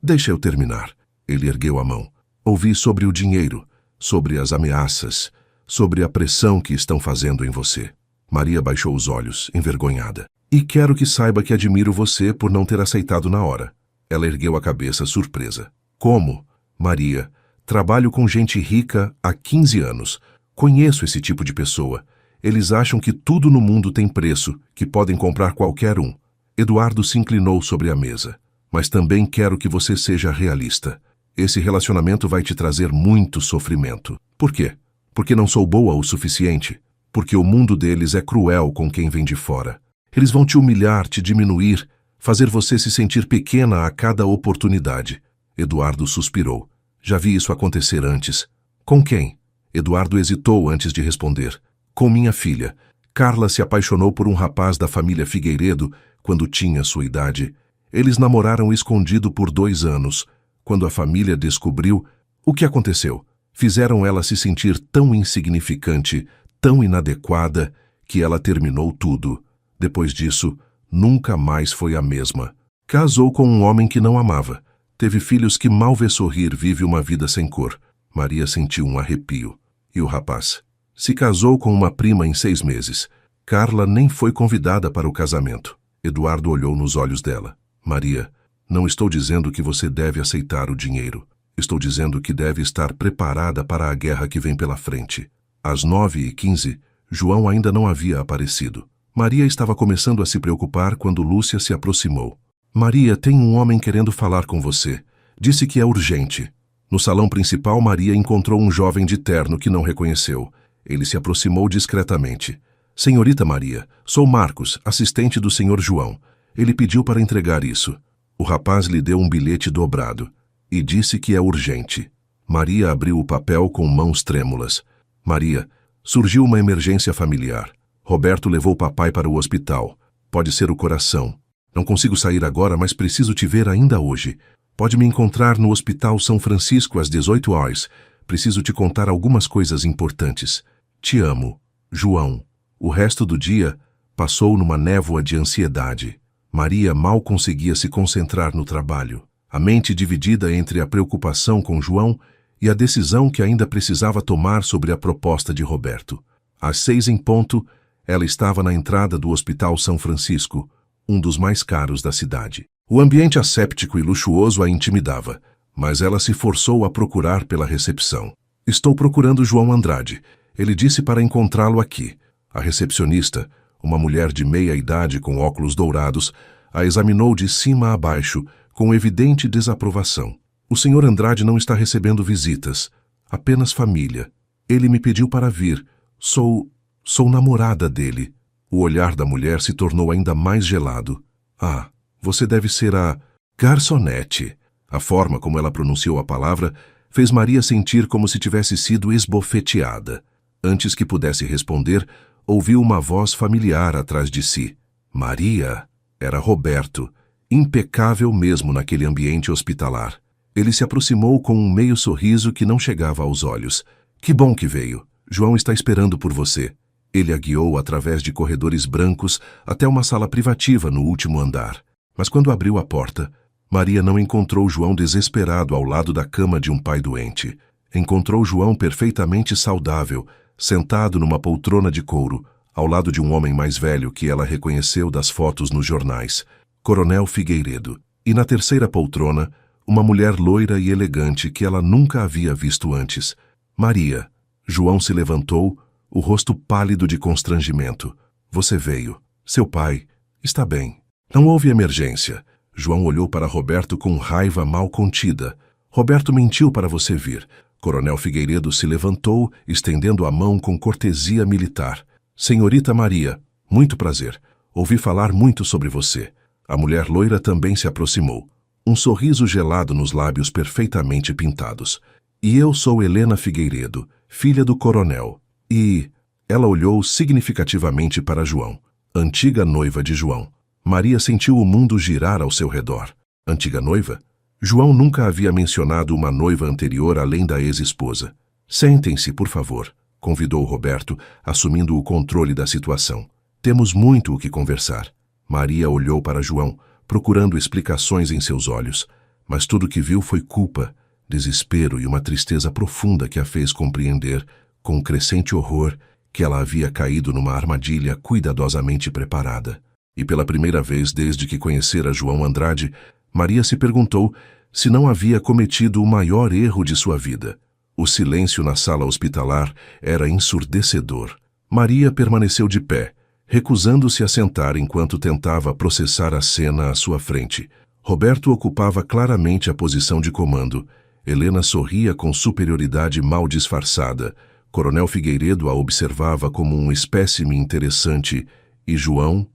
Deixa eu terminar. Ele ergueu a mão. Ouvi sobre o dinheiro, sobre as ameaças, sobre a pressão que estão fazendo em você. Maria baixou os olhos, envergonhada. E quero que saiba que admiro você por não ter aceitado na hora. Ela ergueu a cabeça, surpresa. Como? Maria, trabalho com gente rica há 15 anos. Conheço esse tipo de pessoa. Eles acham que tudo no mundo tem preço, que podem comprar qualquer um. Eduardo se inclinou sobre a mesa. Mas também quero que você seja realista. Esse relacionamento vai te trazer muito sofrimento. Por quê? Porque não sou boa o suficiente? Porque o mundo deles é cruel com quem vem de fora. Eles vão te humilhar, te diminuir, fazer você se sentir pequena a cada oportunidade. Eduardo suspirou. Já vi isso acontecer antes. Com quem? Eduardo hesitou antes de responder. Com minha filha. Carla se apaixonou por um rapaz da família Figueiredo quando tinha sua idade. Eles namoraram escondido por 2 anos. Quando a família descobriu, o que aconteceu? Fizeram ela se sentir tão insignificante, tão inadequada, que ela terminou tudo. Depois disso, nunca mais foi a mesma. Casou com um homem que não amava. Teve filhos que mal vê sorrir, vive uma vida sem cor. Maria sentiu um arrepio. E o rapaz? Se casou com uma prima em 6 meses. Carla nem foi convidada para o casamento. Eduardo olhou nos olhos dela. Maria, não estou dizendo que você deve aceitar o dinheiro. Estou dizendo que deve estar preparada para a guerra que vem pela frente. Às 9h15, João ainda não havia aparecido. Maria estava começando a se preocupar quando Lúcia se aproximou. Maria, tem um homem querendo falar com você. Disse que é urgente. No salão principal, Maria encontrou um jovem de terno que não reconheceu. Ele se aproximou discretamente. Senhorita Maria, sou Marcos, assistente do Sr. João. Ele pediu para entregar isso. O rapaz lhe deu um bilhete dobrado e disse que é urgente. Maria abriu o papel com mãos trêmulas. Maria, surgiu uma emergência familiar. Roberto levou papai para o hospital. Pode ser o coração. Não consigo sair agora, mas preciso te ver ainda hoje. Pode me encontrar no Hospital São Francisco às 18 horas. Preciso te contar algumas coisas importantes. Te amo, João. O resto do dia passou numa névoa de ansiedade. Maria mal conseguia se concentrar no trabalho. A mente dividida entre a preocupação com João e a decisão que ainda precisava tomar sobre a proposta de Roberto. Às 6 em ponto, ela estava na entrada do Hospital São Francisco, um dos mais caros da cidade. O ambiente asséptico e luxuoso a intimidava, mas ela se forçou a procurar pela recepção. Estou procurando João Andrade. Ele disse para encontrá-lo aqui. A recepcionista, uma mulher de meia idade com óculos dourados, a examinou de cima a baixo, com evidente desaprovação. O Sr. Andrade não está recebendo visitas, apenas família. Ele me pediu para vir. Sou namorada dele. O olhar da mulher se tornou ainda mais gelado. Ah, você deve ser a garçonete. A forma como ela pronunciou a palavra fez Maria sentir como se tivesse sido esbofeteada. Antes que pudesse responder, ouviu uma voz familiar atrás de si. Maria! Era Roberto, impecável mesmo naquele ambiente hospitalar. Ele se aproximou com um meio sorriso que não chegava aos olhos. Que bom que veio. João está esperando por você. Ele a guiou através de corredores brancos até uma sala privativa no último andar. Mas quando abriu a porta, Maria não encontrou João desesperado ao lado da cama de um pai doente. Encontrou João perfeitamente saudável, sentado numa poltrona de couro, ao lado de um homem mais velho que ela reconheceu das fotos nos jornais, Coronel Figueiredo. E na terceira poltrona, uma mulher loira e elegante que ela nunca havia visto antes. Maria. João se levantou, o rosto pálido de constrangimento. Você veio. Seu pai está bem. Não houve emergência. João olhou para Roberto com raiva mal contida. Roberto mentiu para você vir. Coronel Figueiredo se levantou, estendendo a mão com cortesia militar. Senhorita Maria, muito prazer. Ouvi falar muito sobre você. A mulher loira também se aproximou. Um sorriso gelado nos lábios perfeitamente pintados. E eu sou Helena Figueiredo, filha do coronel. E... Ela olhou significativamente para João, antiga noiva de João. Maria sentiu o mundo girar ao seu redor. Antiga noiva? João nunca havia mencionado uma noiva anterior além da ex-esposa. Sentem-se, por favor, convidou Roberto, assumindo o controle da situação. Temos muito o que conversar. Maria olhou para João, procurando explicações em seus olhos, mas tudo que viu foi culpa, desespero e uma tristeza profunda que a fez compreender, com um crescente horror, que ela havia caído numa armadilha cuidadosamente preparada. E pela primeira vez desde que conhecera João Andrade, Maria se perguntou se não havia cometido o maior erro de sua vida. O silêncio na sala hospitalar era ensurdecedor. Maria permaneceu de pé, recusando-se a sentar enquanto tentava processar a cena à sua frente. Roberto ocupava claramente a posição de comando. Helena sorria com superioridade mal disfarçada. Coronel Figueiredo a observava como um espécime interessante. E João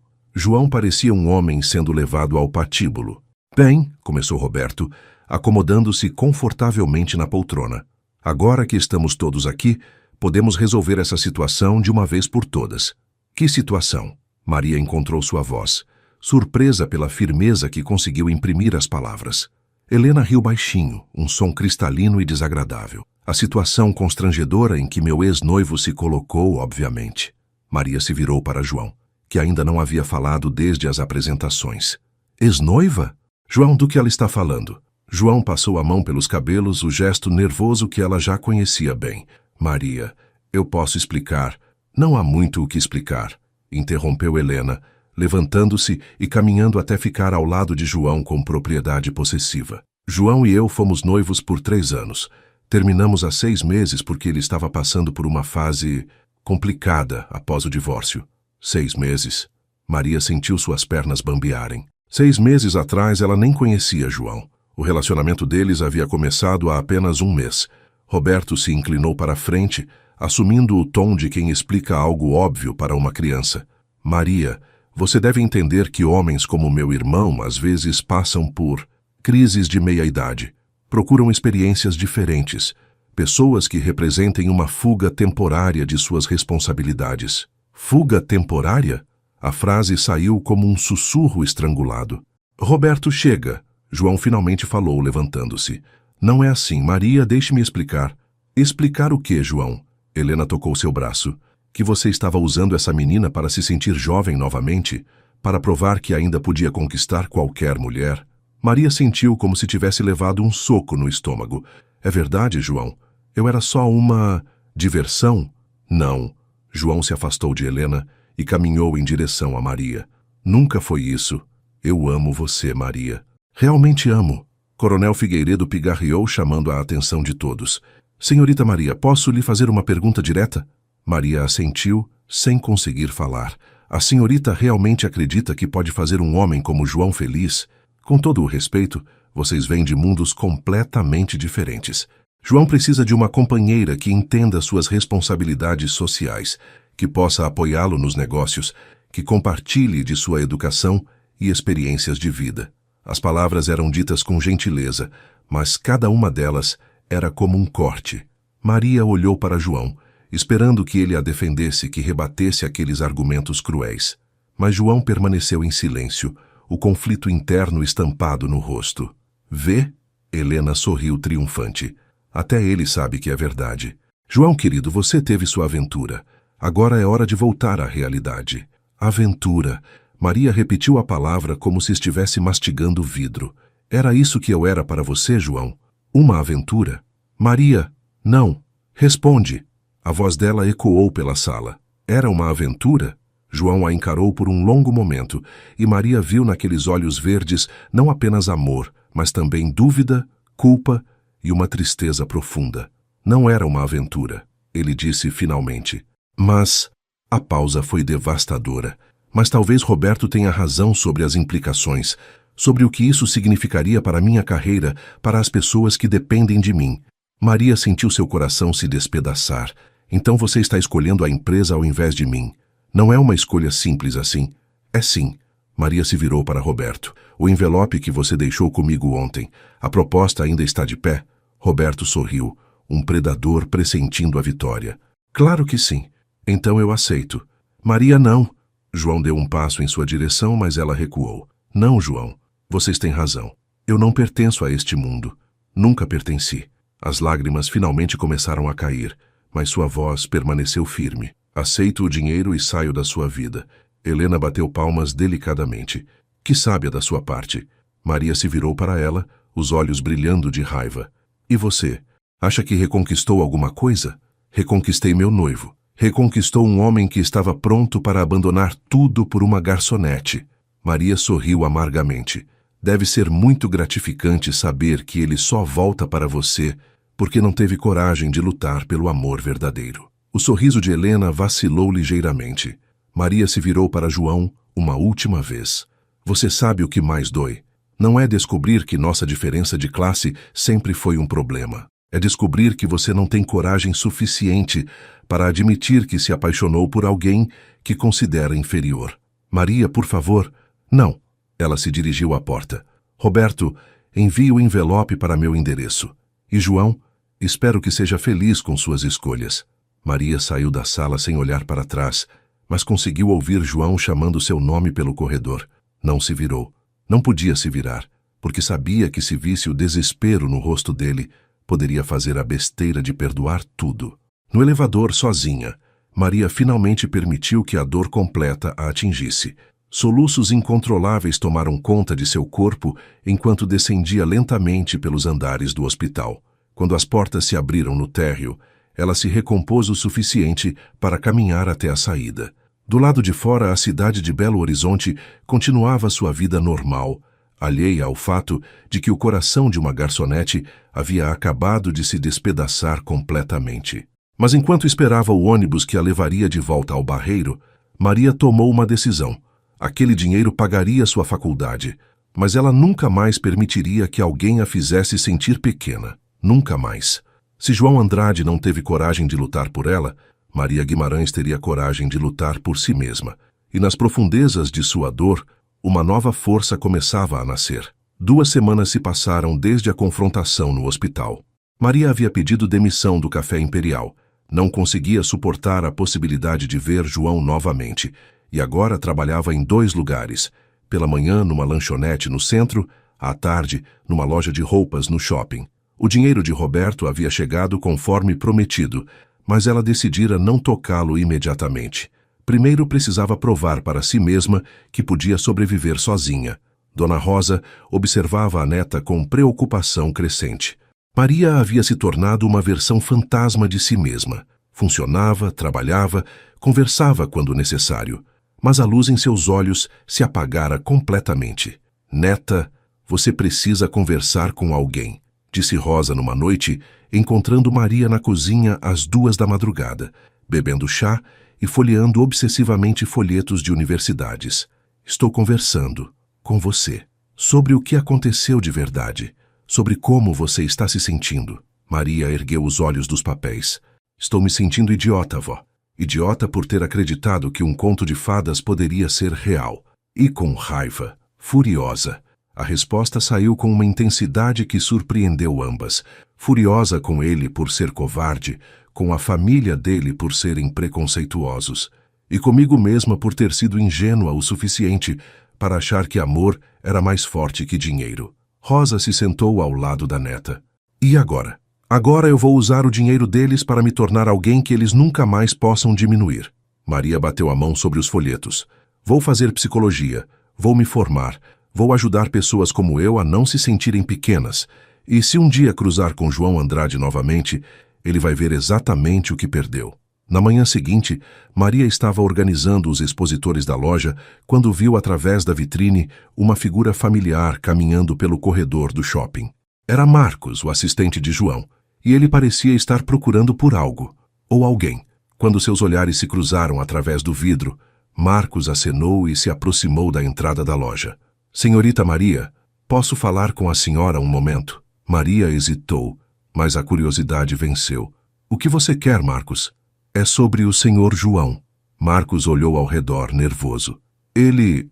parecia um homem sendo levado ao patíbulo. Bem, começou Roberto, acomodando-se confortavelmente na poltrona. Agora que estamos todos aqui, podemos resolver essa situação de uma vez por todas. Que situação? Maria encontrou sua voz, surpresa pela firmeza que conseguiu imprimir as palavras. Helena riu baixinho, um som cristalino e desagradável. A situação constrangedora em que meu ex-noivo se colocou, obviamente. Maria se virou para João, que ainda não havia falado desde as apresentações. Ex-noiva? João, do que ela está falando? João passou a mão pelos cabelos, o gesto nervoso que ela já conhecia bem. Maria, eu posso explicar. Não há muito o que explicar, interrompeu Helena, levantando-se e caminhando até ficar ao lado de João com propriedade possessiva. João e eu fomos noivos por 3 anos. Terminamos há 6 meses porque ele estava passando por uma fase complicada após o divórcio. 6 meses. Maria sentiu suas pernas bambearem. 6 meses atrás ela nem conhecia João. O relacionamento deles havia começado há apenas 1 mês. Roberto se inclinou para a frente, assumindo o tom de quem explica algo óbvio para uma criança. Maria, você deve entender que homens como meu irmão às vezes passam por crises de meia-idade. Procuram experiências diferentes, pessoas que representem uma fuga temporária de suas responsabilidades. Fuga temporária? A frase saiu como um sussurro estrangulado. Roberto, chega. João finalmente falou, levantando-se. Não é assim, Maria, deixe-me explicar. Explicar o quê, João? Helena tocou seu braço. Que você estava usando essa menina para se sentir jovem novamente? Para provar que ainda podia conquistar qualquer mulher? Maria sentiu como se tivesse levado um soco no estômago. É verdade, João? Eu era só uma diversão? Não. João se afastou de Helena e caminhou em direção a Maria. Nunca foi isso. Eu amo você, Maria. Realmente amo. Coronel Figueiredo pigarreou, chamando a atenção de todos. Senhorita Maria, posso lhe fazer uma pergunta direta? Maria assentiu, sem conseguir falar. A senhorita realmente acredita que pode fazer um homem como João feliz? Com todo o respeito, vocês vêm de mundos completamente diferentes. João precisa de uma companheira que entenda suas responsabilidades sociais, que possa apoiá-lo nos negócios, que compartilhe de sua educação e experiências de vida. As palavras eram ditas com gentileza, mas cada uma delas era como um corte. Maria olhou para João, esperando que ele a defendesse, que rebatesse aqueles argumentos cruéis. Mas João permaneceu em silêncio, o conflito interno estampado no rosto. Vê? Helena sorriu triunfante. Até ele sabe que é verdade. João, querido, você teve sua aventura. Agora é hora de voltar à realidade. Aventura. Maria repetiu a palavra como se estivesse mastigando vidro. Era isso que eu era para você, João? Uma aventura? Maria, não. Responde. A voz dela ecoou pela sala. Era uma aventura? João a encarou por um longo momento, e Maria viu naqueles olhos verdes não apenas amor, mas também dúvida, culpa e uma tristeza profunda. Não era uma aventura, ele disse finalmente. Mas a pausa foi devastadora. Mas talvez Roberto tenha razão sobre as implicações, sobre o que isso significaria para minha carreira, para as pessoas que dependem de mim. Maria sentiu seu coração se despedaçar. Então você está escolhendo a empresa ao invés de mim. Não é uma escolha simples assim. É sim. Maria se virou para Roberto. O envelope que você deixou comigo ontem. A proposta ainda está de pé? Roberto sorriu, um predador pressentindo a vitória. Claro que sim. Então eu aceito. Maria, não. João deu um passo em sua direção, mas ela recuou. Não, João. Vocês têm razão. Eu não pertenço a este mundo. Nunca pertenci. As lágrimas finalmente começaram a cair, mas sua voz permaneceu firme. Aceito o dinheiro e saio da sua vida. Helena bateu palmas delicadamente. Que sábia da sua parte. Maria se virou para ela, os olhos brilhando de raiva. E você? Acha que reconquistou alguma coisa? Reconquistei meu noivo. Reconquistou um homem que estava pronto para abandonar tudo por uma garçonete. Maria sorriu amargamente. Deve ser muito gratificante saber que ele só volta para você porque não teve coragem de lutar pelo amor verdadeiro. O sorriso de Helena vacilou ligeiramente. Maria se virou para João uma última vez. Você sabe o que mais dói? Não é descobrir que nossa diferença de classe sempre foi um problema. É descobrir que você não tem coragem suficiente para admitir que se apaixonou por alguém que considera inferior. Maria, por favor. Não. Ela se dirigiu à porta. Roberto, envie o envelope para meu endereço. E João, espero que seja feliz com suas escolhas. Maria saiu da sala sem olhar para trás, mas conseguiu ouvir João chamando seu nome pelo corredor. Não se virou. Não podia se virar, porque sabia que se visse o desespero no rosto dele, poderia fazer a besteira de perdoar tudo. No elevador, sozinha, Maria finalmente permitiu que a dor completa a atingisse. Soluços incontroláveis tomaram conta de seu corpo enquanto descendia lentamente pelos andares do hospital. Quando as portas se abriram no térreo, ela se recompôs o suficiente para caminhar até a saída. Do lado de fora, a cidade de Belo Horizonte continuava sua vida normal, alheia ao fato de que o coração de uma garçonete havia acabado de se despedaçar completamente. Mas enquanto esperava o ônibus que a levaria de volta ao Barreiro, Maria tomou uma decisão. Aquele dinheiro pagaria sua faculdade, mas ela nunca mais permitiria que alguém a fizesse sentir pequena. Nunca mais. Se João Andrade não teve coragem de lutar por ela, Maria Guimarães teria coragem de lutar por si mesma. E nas profundezas de sua dor, uma nova força começava a nascer. 2 semanas se passaram desde a confrontação no hospital. Maria havia pedido demissão do Café Imperial. Não conseguia suportar a possibilidade de ver João novamente, e agora trabalhava em 2 lugares. Pela manhã, numa lanchonete no centro, à tarde, numa loja de roupas no shopping. O dinheiro de Roberto havia chegado conforme prometido, mas ela decidira não tocá-lo imediatamente. Primeiro precisava provar para si mesma que podia sobreviver sozinha. Dona Rosa observava a neta com preocupação crescente. Maria havia se tornado uma versão fantasma de si mesma. Funcionava, trabalhava, conversava quando necessário, mas a luz em seus olhos se apagara completamente. Neta, você precisa conversar com alguém, disse Rosa numa noite, encontrando Maria na cozinha às 2 da madrugada, bebendo chá e folheando obsessivamente folhetos de universidades. Estou conversando com você sobre o que aconteceu de verdade, sobre como você está se sentindo. Maria ergueu os olhos dos papéis. Estou me sentindo idiota, vó. Idiota por ter acreditado que um conto de fadas poderia ser real. E com raiva, furiosa. A resposta saiu com uma intensidade que surpreendeu ambas. Furiosa com ele por ser covarde, com a família dele por serem preconceituosos, e comigo mesma por ter sido ingênua o suficiente para achar que amor era mais forte que dinheiro. Rosa se sentou ao lado da neta. E agora? Agora eu vou usar o dinheiro deles para me tornar alguém que eles nunca mais possam diminuir. Maria bateu a mão sobre os folhetos. Vou fazer psicologia, vou me formar, vou ajudar pessoas como eu a não se sentirem pequenas. E se um dia cruzar com João Andrade novamente, ele vai ver exatamente o que perdeu. Na manhã seguinte, Maria estava organizando os expositores da loja quando viu através da vitrine uma figura familiar caminhando pelo corredor do shopping. Era Marcos, o assistente de João, e ele parecia estar procurando por algo, ou alguém. Quando seus olhares se cruzaram através do vidro, Marcos acenou e se aproximou da entrada da loja. Senhorita Maria, posso falar com a senhora um momento? Maria hesitou, mas a curiosidade venceu. O que você quer, Marcos? É sobre o senhor João. Marcos olhou ao redor, nervoso. Ele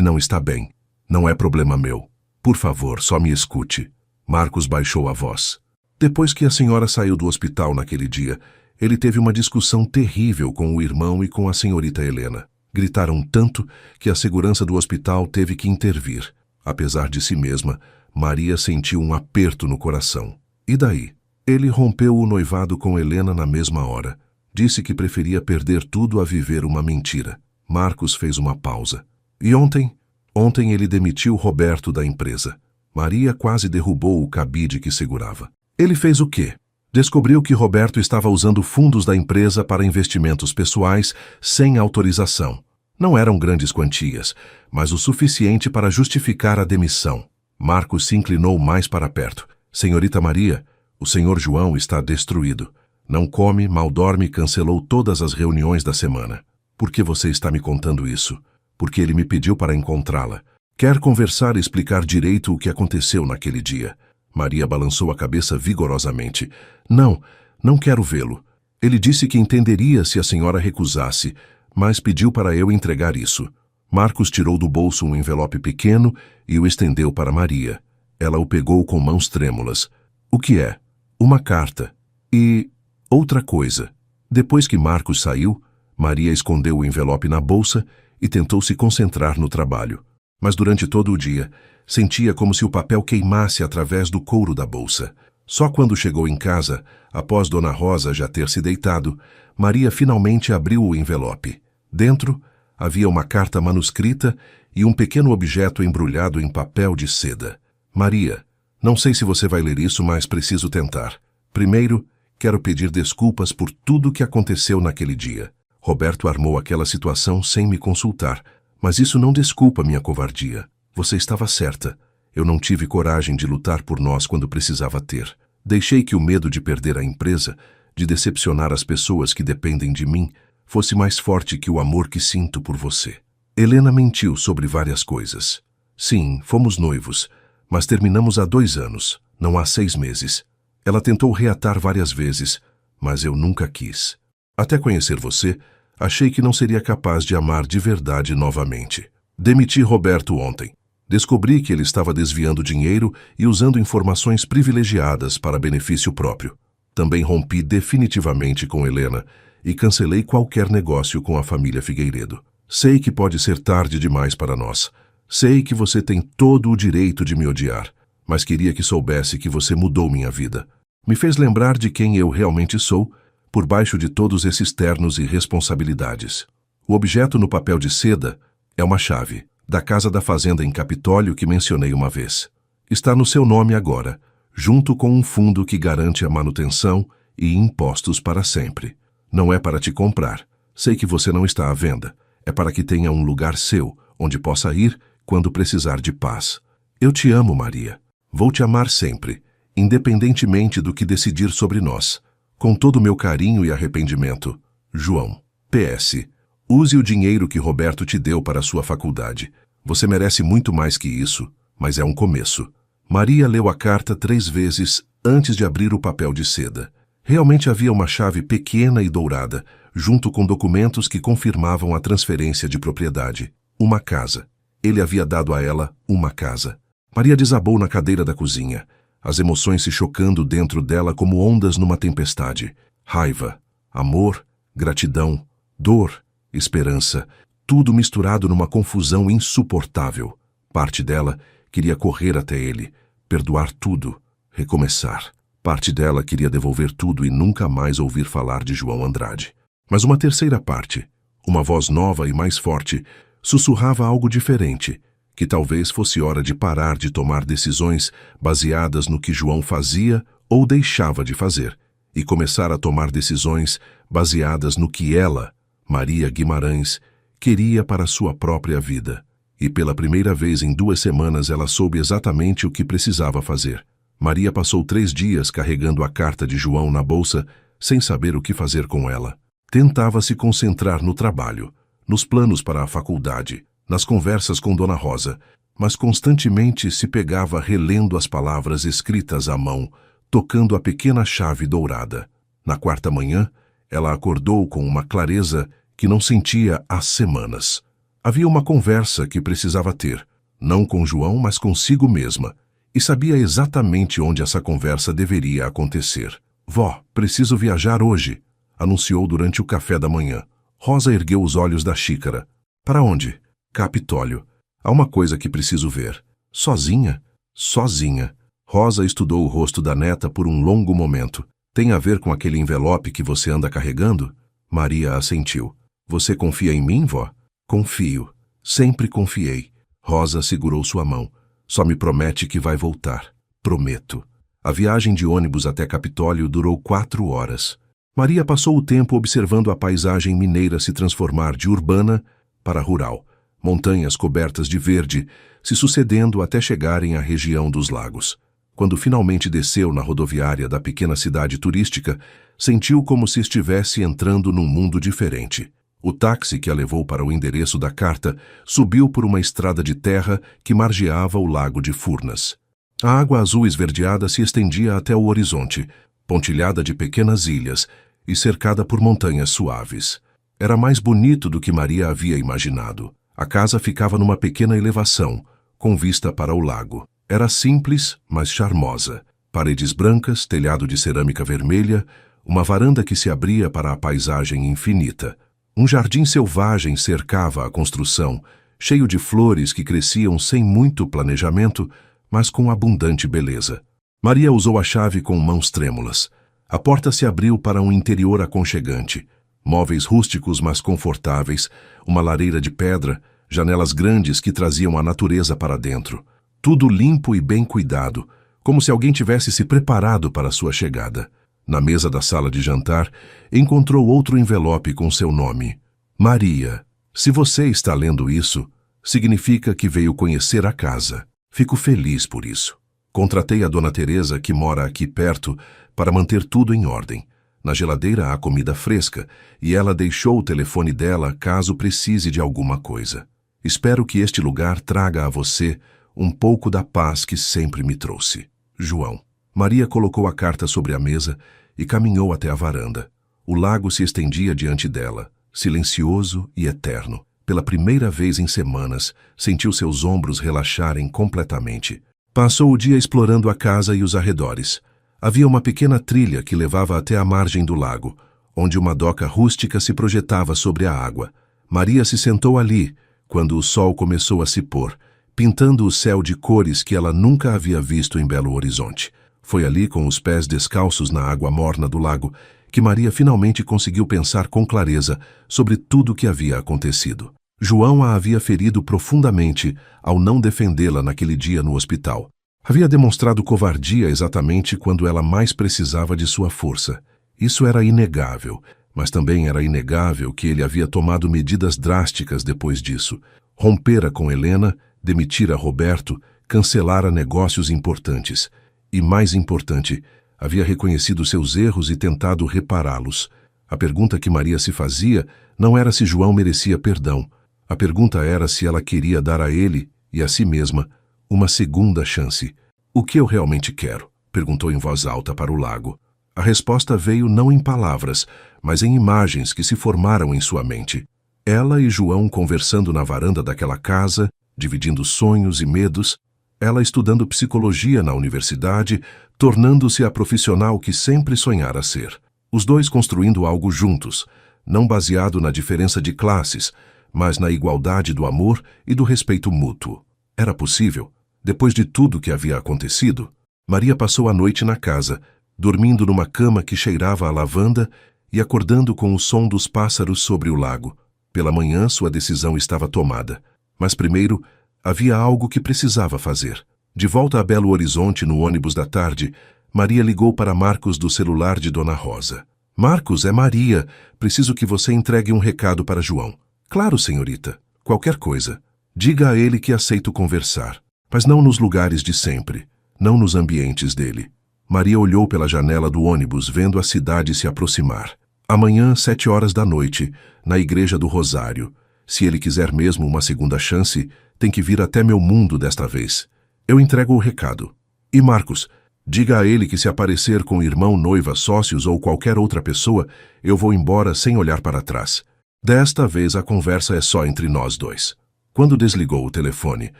não está bem. Não é problema meu. Por favor, só me escute. Marcos baixou a voz. Depois que a senhora saiu do hospital naquele dia, ele teve uma discussão terrível com o irmão e com a senhorita Helena. Gritaram tanto que a segurança do hospital teve que intervir. Apesar de si mesma, Maria sentiu um aperto no coração. E daí? Ele rompeu o noivado com Helena na mesma hora. Disse que preferia perder tudo a viver uma mentira. Marcos fez uma pausa. E ontem? Ontem ele demitiu Roberto da empresa. Maria quase derrubou o cabide que segurava. Ele fez o quê? Descobriu que Roberto estava usando fundos da empresa para investimentos pessoais sem autorização. Não eram grandes quantias, mas o suficiente para justificar a demissão. Marcos se inclinou mais para perto. Senhorita Maria, o senhor João está destruído. Não come, mal dorme e cancelou todas as reuniões da semana. Por que você está me contando isso? Porque ele me pediu para encontrá-la. Quer conversar e explicar direito o que aconteceu naquele dia. Maria balançou a cabeça vigorosamente. Não quero vê-lo. Ele disse que entenderia se a senhora recusasse, mas pediu para eu entregar isso. Marcos tirou do bolso um envelope pequeno e o estendeu para Maria. Ela o pegou com mãos trêmulas. O que é? Uma carta. E outra coisa. Depois que Marcos saiu, Maria escondeu o envelope na bolsa e tentou se concentrar no trabalho. Mas durante todo o dia, sentia como se o papel queimasse através do couro da bolsa. Só quando chegou em casa, após Dona Rosa já ter se deitado, Maria finalmente abriu o envelope. Dentro, havia uma carta manuscrita e um pequeno objeto embrulhado em papel de seda. Maria, não sei se você vai ler isso, mas preciso tentar. Primeiro, quero pedir desculpas por tudo o que aconteceu naquele dia. Roberto armou aquela situação sem me consultar, mas isso não desculpa minha covardia. Você estava certa. Eu não tive coragem de lutar por nós quando precisava ter. Deixei que o medo de perder a empresa, de decepcionar as pessoas que dependem de mim, fosse mais forte que o amor que sinto por você. Helena mentiu sobre várias coisas. Sim, fomos noivos, mas terminamos há 2 anos, não há 6 meses. Ela tentou reatar várias vezes, mas eu nunca quis. Até conhecer você, achei que não seria capaz de amar de verdade novamente. Demiti Roberto ontem. Descobri que ele estava desviando dinheiro e usando informações privilegiadas para benefício próprio. Também rompi definitivamente com Helena e cancelei qualquer negócio com a família Figueiredo. Sei que pode ser tarde demais para nós. Sei que você tem todo o direito de me odiar, mas queria que soubesse que você mudou minha vida. Me fez lembrar de quem eu realmente sou, por baixo de todos esses ternos e responsabilidades. O objeto no papel de seda é uma chave da casa da fazenda em Capitólio que mencionei uma vez. Está no seu nome agora, junto com um fundo que garante a manutenção e impostos para sempre. Não é para te comprar. Sei que você não está à venda. É para que tenha um lugar seu, onde possa ir quando precisar de paz. Eu te amo, Maria. Vou te amar sempre, independentemente do que decidir sobre nós. Com todo o meu carinho e arrependimento. João. PS. Use o dinheiro que Roberto te deu para a sua faculdade. Você merece muito mais que isso, mas é um começo. Maria leu a carta 3 vezes antes de abrir o papel de seda. Realmente havia uma chave pequena e dourada, junto com documentos que confirmavam a transferência de propriedade. Uma casa. Ele havia dado a ela uma casa. Maria desabou na cadeira da cozinha, as emoções se chocando dentro dela como ondas numa tempestade. raiva, amor, gratidão, dor, esperança, tudo misturado numa confusão insuportável. Parte dela queria correr até ele, perdoar tudo, recomeçar. Parte dela queria devolver tudo e nunca mais ouvir falar de João Andrade. Mas uma terceira parte, uma voz nova e mais forte, sussurrava algo diferente, que talvez fosse hora de parar de tomar decisões baseadas no que João fazia ou deixava de fazer, e começar a tomar decisões baseadas no que ela, Maria Guimarães, queria para sua própria vida. E pela primeira vez em 2 semanas ela soube exatamente o que precisava fazer. Maria passou 3 dias carregando a carta de João na bolsa, sem saber o que fazer com ela. Tentava se concentrar no trabalho, nos planos para a faculdade, nas conversas com Dona Rosa, mas constantemente se pegava relendo as palavras escritas à mão, tocando a pequena chave dourada. Na 4ª manhã, ela acordou com uma clareza que não sentia há semanas. Havia uma conversa que precisava ter, não com João, mas consigo mesma, e sabia exatamente onde essa conversa deveria acontecer. Vó, preciso viajar hoje, anunciou durante o café da manhã. Rosa ergueu os olhos da xícara. Para onde? Capitólio. Há uma coisa que preciso ver. Sozinha? Sozinha. Rosa estudou o rosto da neta por um longo momento. Tem a ver com aquele envelope que você anda carregando? Maria assentiu. Você confia em mim, vó? Confio. Sempre confiei. Rosa segurou sua mão. Só me promete que vai voltar. Prometo. A viagem de ônibus até Capitólio durou 4 horas. Maria passou o tempo observando a paisagem mineira se transformar de urbana para rural. Montanhas cobertas de verde, se sucedendo até chegarem à região dos lagos. Quando finalmente desceu na rodoviária da pequena cidade turística, sentiu como se estivesse entrando num mundo diferente. O táxi que a levou para o endereço da carta subiu por uma estrada de terra que margeava o lago de Furnas. A água azul esverdeada se estendia até o horizonte, pontilhada de pequenas ilhas e cercada por montanhas suaves. Era mais bonito do que Maria havia imaginado. A casa ficava numa pequena elevação, com vista para o lago. Era simples, mas charmosa. Paredes brancas, telhado de cerâmica vermelha, uma varanda que se abria para a paisagem infinita. Um jardim selvagem cercava a construção, cheio de flores que cresciam sem muito planejamento, mas com abundante beleza. Maria usou a chave com mãos trêmulas. A porta se abriu para um interior aconchegante. Móveis rústicos, mas confortáveis, uma lareira de pedra, janelas grandes que traziam a natureza para dentro. Tudo limpo e bem cuidado, como se alguém tivesse se preparado para sua chegada. Na mesa da sala de jantar, encontrou outro envelope com seu nome. Maria. Se você está lendo isso, significa que veio conhecer a casa. Fico feliz por isso. Contratei a Dona Teresa, que mora aqui perto, para manter tudo em ordem. Na geladeira há comida fresca, e ela deixou o telefone dela caso precise de alguma coisa. Espero que este lugar traga a você um pouco da paz que sempre me trouxe. João. Maria colocou a carta sobre a mesa e caminhou até a varanda. O lago se estendia diante dela, silencioso e eterno. Pela primeira vez em semanas, sentiu seus ombros relaxarem completamente. Passou o dia explorando a casa e os arredores. Havia uma pequena trilha que levava até a margem do lago, onde uma doca rústica se projetava sobre a água. Maria se sentou ali, quando o sol começou a se pôr, pintando o céu de cores que ela nunca havia visto em Belo Horizonte. Foi ali, com os pés descalços na água morna do lago, que Maria finalmente conseguiu pensar com clareza sobre tudo o que havia acontecido. João a havia ferido profundamente ao não defendê-la naquele dia no hospital. Havia demonstrado covardia exatamente quando ela mais precisava de sua força. Isso era inegável, mas também era inegável que ele havia tomado medidas drásticas depois disso. Rompera com Helena, demitira Roberto, cancelara negócios importantes. E, mais importante, havia reconhecido seus erros e tentado repará-los. A pergunta que Maria se fazia não era se João merecia perdão. A pergunta era se ela queria dar a ele e a si mesma uma segunda chance. O que eu realmente quero? Perguntou em voz alta para o lago. A resposta veio não em palavras, mas em imagens que se formaram em sua mente. Ela e João conversando na varanda daquela casa, dividindo sonhos e medos, ela estudando psicologia na universidade, tornando-se a profissional que sempre sonhara ser. Os dois construindo algo juntos, não baseado na diferença de classes, mas na igualdade do amor e do respeito mútuo. Era possível? Depois de tudo que havia acontecido, Maria passou a noite na casa, dormindo numa cama que cheirava a lavanda e acordando com o som dos pássaros sobre o lago. Pela manhã, sua decisão estava tomada. Mas primeiro, havia algo que precisava fazer. De volta a Belo Horizonte, no ônibus da tarde, Maria ligou para Marcos do celular de Dona Rosa. Marcos, é Maria. Preciso que você entregue um recado para João. Claro, senhorita. Qualquer coisa. Diga a ele que aceito conversar. Mas não nos lugares de sempre. Não nos ambientes dele. Maria olhou pela janela do ônibus, vendo a cidade se aproximar. Amanhã, 7 horas da noite, na Igreja do Rosário. Se ele quiser mesmo uma segunda chance, tem que vir até meu mundo desta vez. Eu entrego o recado. E Marcos, diga a ele que se aparecer com irmão, noiva, sócios ou qualquer outra pessoa, eu vou embora sem olhar para trás. Desta vez a conversa é só entre nós dois. Quando desligou o telefone,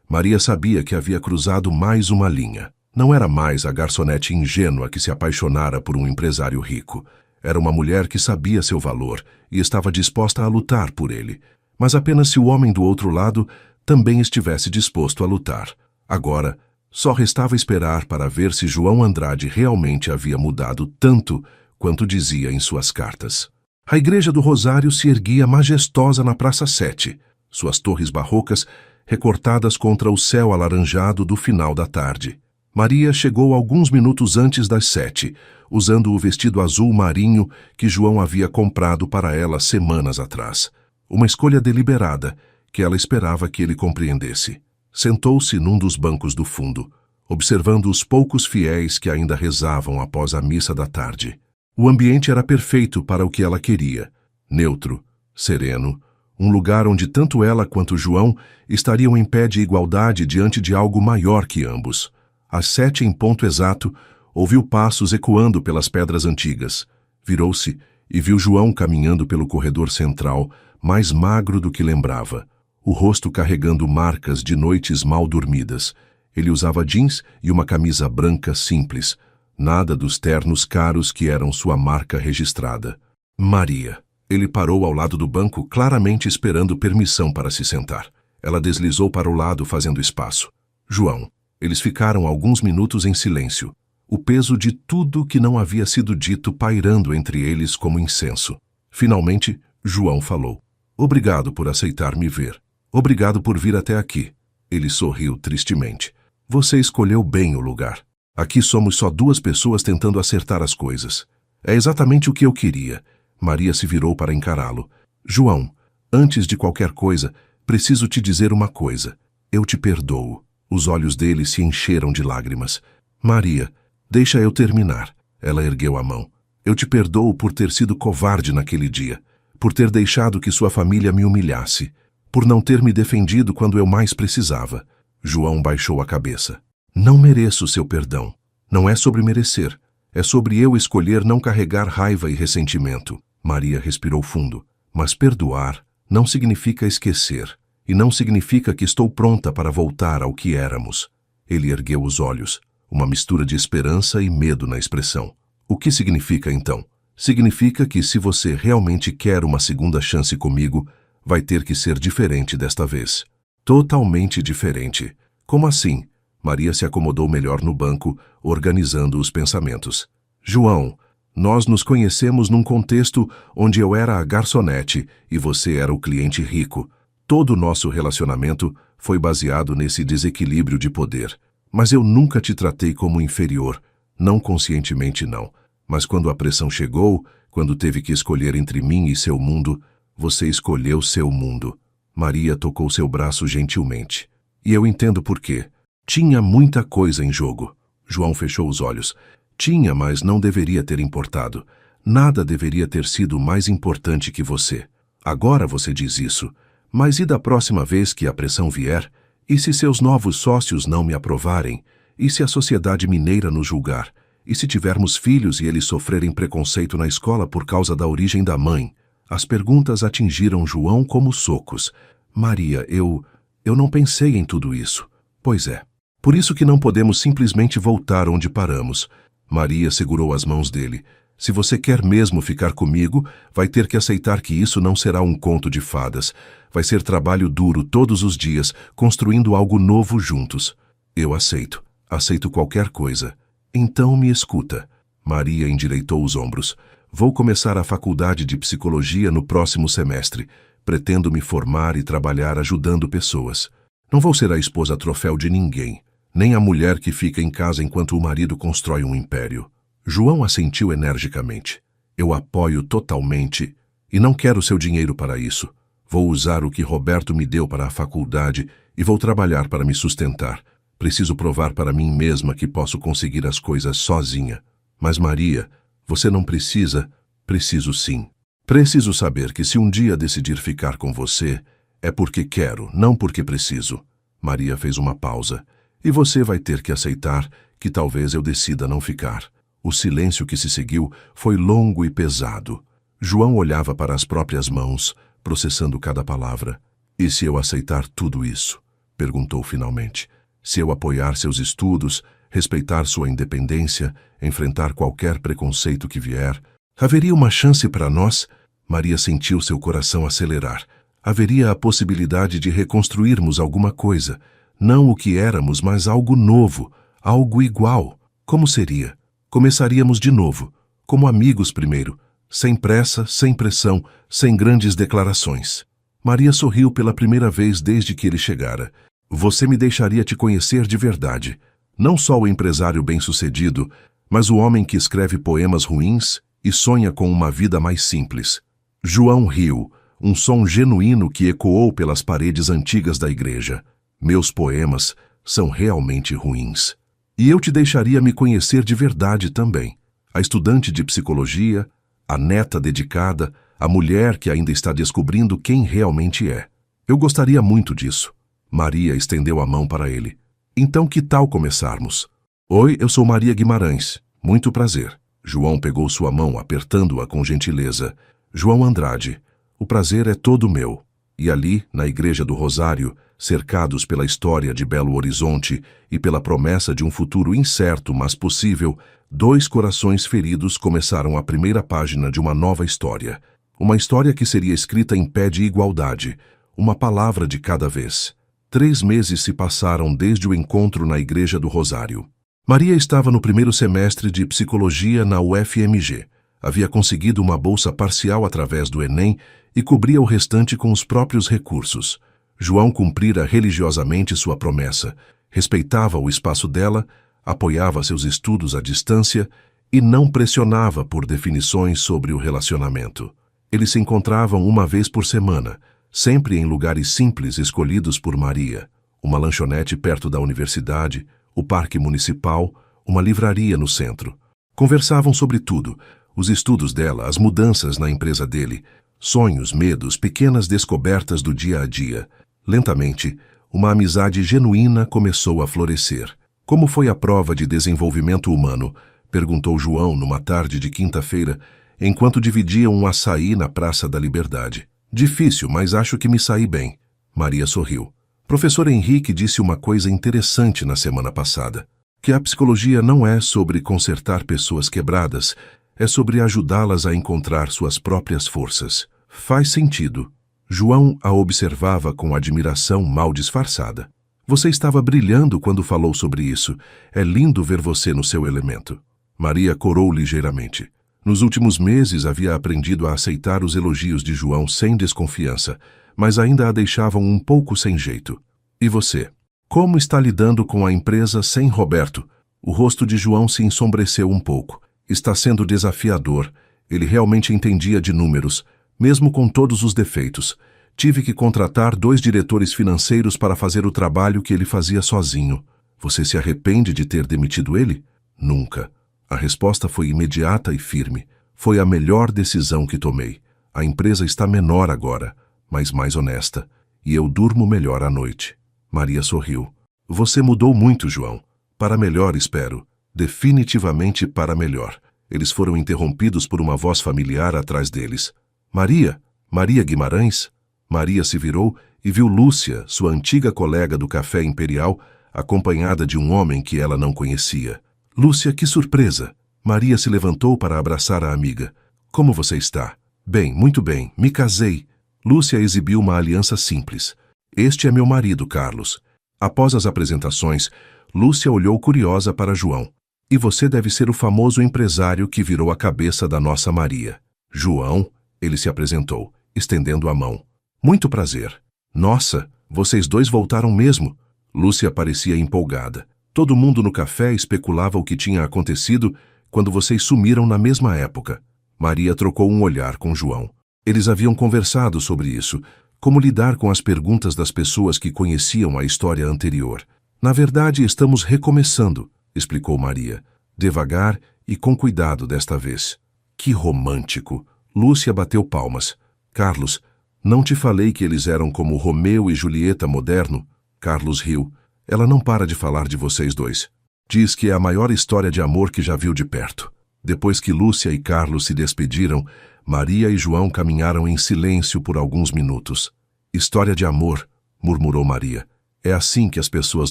Maria sabia que havia cruzado mais uma linha. Não era mais a garçonete ingênua que se apaixonara por um empresário rico. Era uma mulher que sabia seu valor e estava disposta a lutar por ele. Mas apenas se o homem do outro lado também estivesse disposto a lutar. Agora, só restava esperar para ver se João Andrade realmente havia mudado tanto quanto dizia em suas cartas. A Igreja do Rosário se erguia majestosa na Praça 7, suas torres barrocas recortadas contra o céu alaranjado do final da tarde. Maria chegou alguns minutos antes das 7, usando o vestido azul marinho que João havia comprado para ela semanas atrás. Uma escolha deliberada, que ela esperava que ele compreendesse. Sentou-se num dos bancos do fundo, observando os poucos fiéis que ainda rezavam após a missa da tarde. O ambiente era perfeito para o que ela queria. Neutro, sereno, um lugar onde tanto ela quanto João estariam em pé de igualdade diante de algo maior que ambos. Às 7 em ponto exato, ouviu passos ecoando pelas pedras antigas. Virou-se e viu João caminhando pelo corredor central, mais magro do que lembrava, o rosto carregando marcas de noites mal dormidas. Ele usava jeans e uma camisa branca simples, nada dos ternos caros que eram sua marca registrada. Maria. Ele parou ao lado do banco, claramente esperando permissão para se sentar. Ela deslizou para o lado, fazendo espaço. João. Eles ficaram alguns minutos em silêncio, o peso de tudo que não havia sido dito pairando entre eles como incenso. Finalmente, João falou. Obrigado por aceitar me ver. Obrigado por vir até aqui. Ele sorriu tristemente. Você escolheu bem o lugar. Aqui somos só duas pessoas tentando acertar as coisas. É exatamente o que eu queria. Maria se virou para encará-lo. João, antes de qualquer coisa, preciso te dizer uma coisa. Eu te perdoo. Os olhos dele se encheram de lágrimas. Maria, deixa eu terminar. Ela ergueu a mão. Eu te perdoo por ter sido covarde naquele dia, por ter deixado que sua família me humilhasse, por não ter me defendido quando eu mais precisava. João baixou a cabeça. Não mereço seu perdão. Não é sobre merecer. É sobre eu escolher não carregar raiva e ressentimento. Maria respirou fundo. Mas perdoar não significa esquecer. E não significa que estou pronta para voltar ao que éramos. Ele ergueu os olhos, uma mistura de esperança e medo na expressão. O que significa, então? Significa que se você realmente quer uma segunda chance comigo, vai ter que ser diferente desta vez. Totalmente diferente. Como assim? Maria se acomodou melhor no banco, organizando os pensamentos. João, nós nos conhecemos num contexto onde eu era a garçonete e você era o cliente rico. Todo o nosso relacionamento foi baseado nesse desequilíbrio de poder. Mas eu nunca te tratei como inferior. Não conscientemente, não. Mas quando a pressão chegou, quando teve que escolher entre mim e seu mundo, você escolheu seu mundo. Maria tocou seu braço gentilmente. E eu entendo por quê. Tinha muita coisa em jogo. João fechou os olhos. Tinha, mas não deveria ter importado. Nada deveria ter sido mais importante que você. Agora você diz isso. Mas e da próxima vez que a pressão vier? E se seus novos sócios não me aprovarem? E se a sociedade mineira nos julgar? E se tivermos filhos e eles sofrerem preconceito na escola por causa da origem da mãe? As perguntas atingiram João como socos. Maria, eu não pensei em tudo isso. Pois é. Por isso que não podemos simplesmente voltar onde paramos. Maria segurou as mãos dele. Se você quer mesmo ficar comigo, vai ter que aceitar que isso não será um conto de fadas. Vai ser trabalho duro todos os dias, construindo algo novo juntos. Eu aceito. Aceito qualquer coisa. Então me escuta. Maria endireitou os ombros. Vou começar a faculdade de psicologia no próximo semestre. Pretendo me formar e trabalhar ajudando pessoas. Não vou ser a esposa troféu de ninguém, nem a mulher que fica em casa enquanto o marido constrói um império. João assentiu energicamente. Eu apoio totalmente e não quero seu dinheiro para isso. Vou usar o que Roberto me deu para a faculdade e vou trabalhar para me sustentar. Preciso provar para mim mesma que posso conseguir as coisas sozinha. Mas Maria, você não precisa. Preciso sim. Preciso saber que se um dia decidir ficar com você, é porque quero, não porque preciso. Maria fez uma pausa. E você vai ter que aceitar que talvez eu decida não ficar. O silêncio que se seguiu foi longo e pesado. João olhava para as próprias mãos, processando cada palavra. E se eu aceitar tudo isso? Perguntou finalmente. Se eu apoiar seus estudos, respeitar sua independência, enfrentar qualquer preconceito que vier, haveria uma chance para nós? Maria sentiu seu coração acelerar. Haveria a possibilidade de reconstruirmos alguma coisa. Não o que éramos, mas algo novo, algo igual. Como seria? Começaríamos de novo, como amigos primeiro, sem pressa, sem pressão, sem grandes declarações. Maria sorriu pela primeira vez desde que ele chegara. Você me deixaria te conhecer de verdade. Não só o empresário bem-sucedido, mas o homem que escreve poemas ruins e sonha com uma vida mais simples. João riu, um som genuíno que ecoou pelas paredes antigas da igreja. Meus poemas são realmente ruins. E eu te deixaria me conhecer de verdade também. A estudante de psicologia, a neta dedicada, a mulher que ainda está descobrindo quem realmente é. Eu gostaria muito disso. Maria estendeu a mão para ele. Então que tal começarmos? Oi, eu sou Maria Guimarães. Muito prazer. João pegou sua mão, apertando-a com gentileza. João Andrade, o prazer é todo meu. E ali, na Igreja do Rosário, cercados pela história de Belo Horizonte e pela promessa de um futuro incerto, mas possível, dois corações feridos começaram a primeira página de uma nova história. Uma história que seria escrita em pé de igualdade, uma palavra de cada vez. 3 meses se passaram desde o encontro na Igreja do Rosário. Maria estava no primeiro semestre de psicologia na UFMG. Havia conseguido uma bolsa parcial através do Enem e cobria o restante com os próprios recursos. João cumprira religiosamente sua promessa, respeitava o espaço dela, apoiava seus estudos à distância e não pressionava por definições sobre o relacionamento. Eles se encontravam uma vez por semana, sempre em lugares simples escolhidos por Maria, uma lanchonete perto da universidade, o parque municipal, uma livraria no centro. Conversavam sobre tudo, os estudos dela, as mudanças na empresa dele, sonhos, medos, pequenas descobertas do dia a dia. Lentamente, uma amizade genuína começou a florescer. Como foi a prova de desenvolvimento humano? Perguntou João numa tarde de quinta-feira, enquanto dividiam um açaí na Praça da Liberdade. Difícil, mas acho que me saí bem. Maria sorriu. Professor Henrique disse uma coisa interessante na semana passada, que a psicologia não é sobre consertar pessoas quebradas, é sobre ajudá-las a encontrar suas próprias forças. Faz sentido. João a observava com admiração mal disfarçada. Você estava brilhando quando falou sobre isso. É lindo ver você no seu elemento. Maria corou ligeiramente. Nos últimos meses havia aprendido a aceitar os elogios de João sem desconfiança, mas ainda a deixavam um pouco sem jeito. E você? Como está lidando com a empresa sem Roberto? O rosto de João se ensombreceu um pouco. Está sendo desafiador. Ele realmente entendia de números, mesmo com todos os defeitos. Tive que contratar 2 diretores financeiros para fazer o trabalho que ele fazia sozinho. Você se arrepende de ter demitido ele? Nunca. A resposta foi imediata e firme. Foi a melhor decisão que tomei. A empresa está menor agora, mas mais honesta, e eu durmo melhor à noite. Maria sorriu. Você mudou muito, João. Para melhor, espero. Definitivamente para melhor. Eles foram interrompidos por uma voz familiar atrás deles. Maria? Maria Guimarães? Maria se virou e viu Lúcia, sua antiga colega do Café Imperial, acompanhada de um homem que ela não conhecia. Lúcia, que surpresa! Maria se levantou para abraçar a amiga. Como você está? Bem, muito bem, me casei. Lúcia exibiu uma aliança simples. Este é meu marido, Carlos. Após as apresentações, Lúcia olhou curiosa para João. E você deve ser o famoso empresário que virou a cabeça da nossa Maria. João, ele se apresentou, estendendo a mão. Muito prazer. Nossa, vocês dois voltaram mesmo. Lúcia parecia empolgada. Todo mundo no café especulava o que tinha acontecido quando vocês sumiram na mesma época. Maria trocou um olhar com João. Eles haviam conversado sobre isso, como lidar com as perguntas das pessoas que conheciam a história anterior. Na verdade, estamos recomeçando, explicou Maria, devagar e com cuidado desta vez. Que romântico! Lúcia bateu palmas. Carlos, não te falei que eles eram como Romeu e Julieta moderno? Carlos riu. Ela não para de falar de vocês dois. Diz que é a maior história de amor que já viu de perto. Depois que Lúcia e Carlos se despediram, Maria e João caminharam em silêncio por alguns minutos. História de amor, murmurou Maria. É assim que as pessoas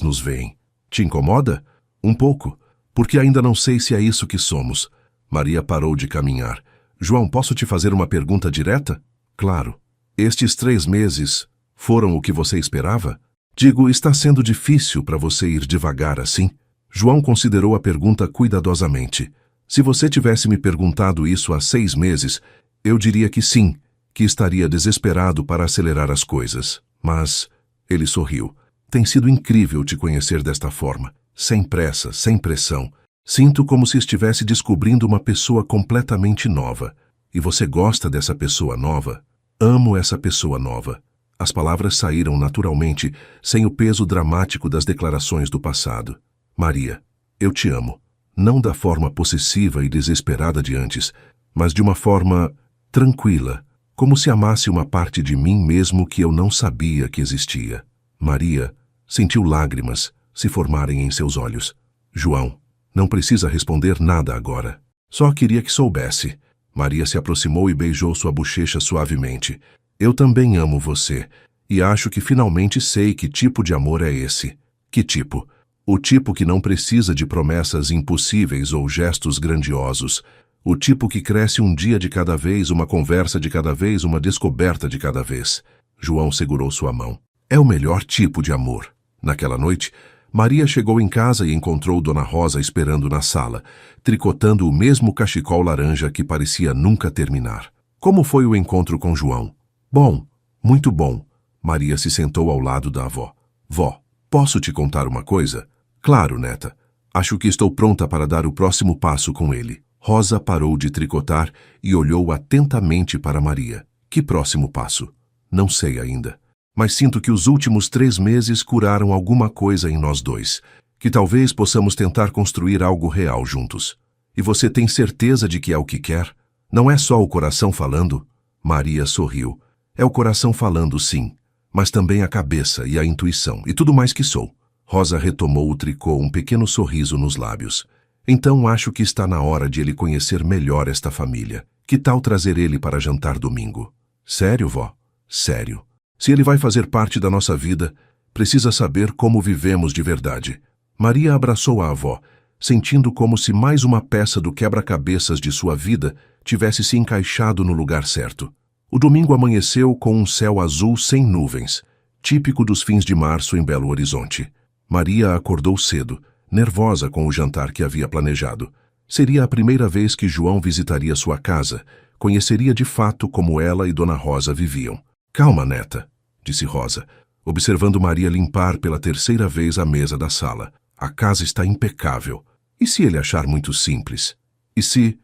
nos veem. Te incomoda? Um pouco, porque ainda não sei se é isso que somos. Maria parou de caminhar. João, posso te fazer uma pergunta direta? Claro. Estes 3 meses foram o que você esperava? Digo, está sendo difícil para você ir devagar assim? João considerou a pergunta cuidadosamente. Se você tivesse me perguntado isso há 6 meses, eu diria que sim, que estaria desesperado para acelerar as coisas. Mas ele sorriu. Tem sido incrível te conhecer desta forma, sem pressa, sem pressão. Sinto como se estivesse descobrindo uma pessoa completamente nova. E você gosta dessa pessoa nova? Amo essa pessoa nova. As palavras saíram naturalmente, sem o peso dramático das declarações do passado. Maria, eu te amo. Não da forma possessiva e desesperada de antes, mas de uma forma tranquila, como se amasse uma parte de mim mesmo que eu não sabia que existia. Maria sentiu lágrimas se formarem em seus olhos. João, não precisa responder nada agora. Só queria que soubesse. Maria se aproximou e beijou sua bochecha suavemente. Eu também amo você, e acho que finalmente sei que tipo de amor é esse. Que tipo? O tipo que não precisa de promessas impossíveis ou gestos grandiosos. O tipo que cresce um dia de cada vez, uma conversa de cada vez, uma descoberta de cada vez. João segurou sua mão. É o melhor tipo de amor. Naquela noite, Maria chegou em casa e encontrou Dona Rosa esperando na sala, tricotando o mesmo cachecol laranja que parecia nunca terminar. Como foi o encontro com João? Bom, muito bom. Maria se sentou ao lado da avó. Vó, posso te contar uma coisa? Claro, neta. Acho que estou pronta para dar o próximo passo com ele. Rosa parou de tricotar e olhou atentamente para Maria. Que próximo passo? Não sei ainda. Mas sinto que os últimos 3 meses curaram alguma coisa em nós dois. Que talvez possamos tentar construir algo real juntos. E você tem certeza de que é o que quer? Não é só o coração falando? Maria sorriu. É o coração falando, sim. Mas também a cabeça e a intuição, e tudo mais que sou. Rosa retomou o tricô, um pequeno sorriso nos lábios. Então acho que está na hora de ele conhecer melhor esta família. Que tal trazer ele para jantar domingo? Sério, vó? Sério. Se ele vai fazer parte da nossa vida, precisa saber como vivemos de verdade. Maria abraçou a avó, sentindo como se mais uma peça do quebra-cabeças de sua vida tivesse se encaixado no lugar certo. O domingo amanheceu com um céu azul sem nuvens, típico dos fins de março em Belo Horizonte. Maria acordou cedo, nervosa com o jantar que havia planejado. Seria a primeira vez que João visitaria sua casa, conheceria de fato como ela e Dona Rosa viviam. Calma, neta, disse Rosa, observando Maria limpar pela 3ª vez a mesa da sala. A casa está impecável. E se ele achar muito simples? E se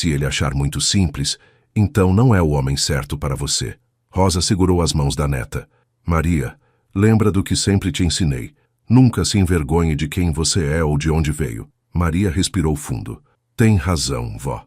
ele achar muito simples, então não é o homem certo para você. Rosa segurou as mãos da neta. Maria, lembra do que sempre te ensinei. Nunca se envergonhe de quem você é ou de onde veio. Maria respirou fundo. Tem razão, vó.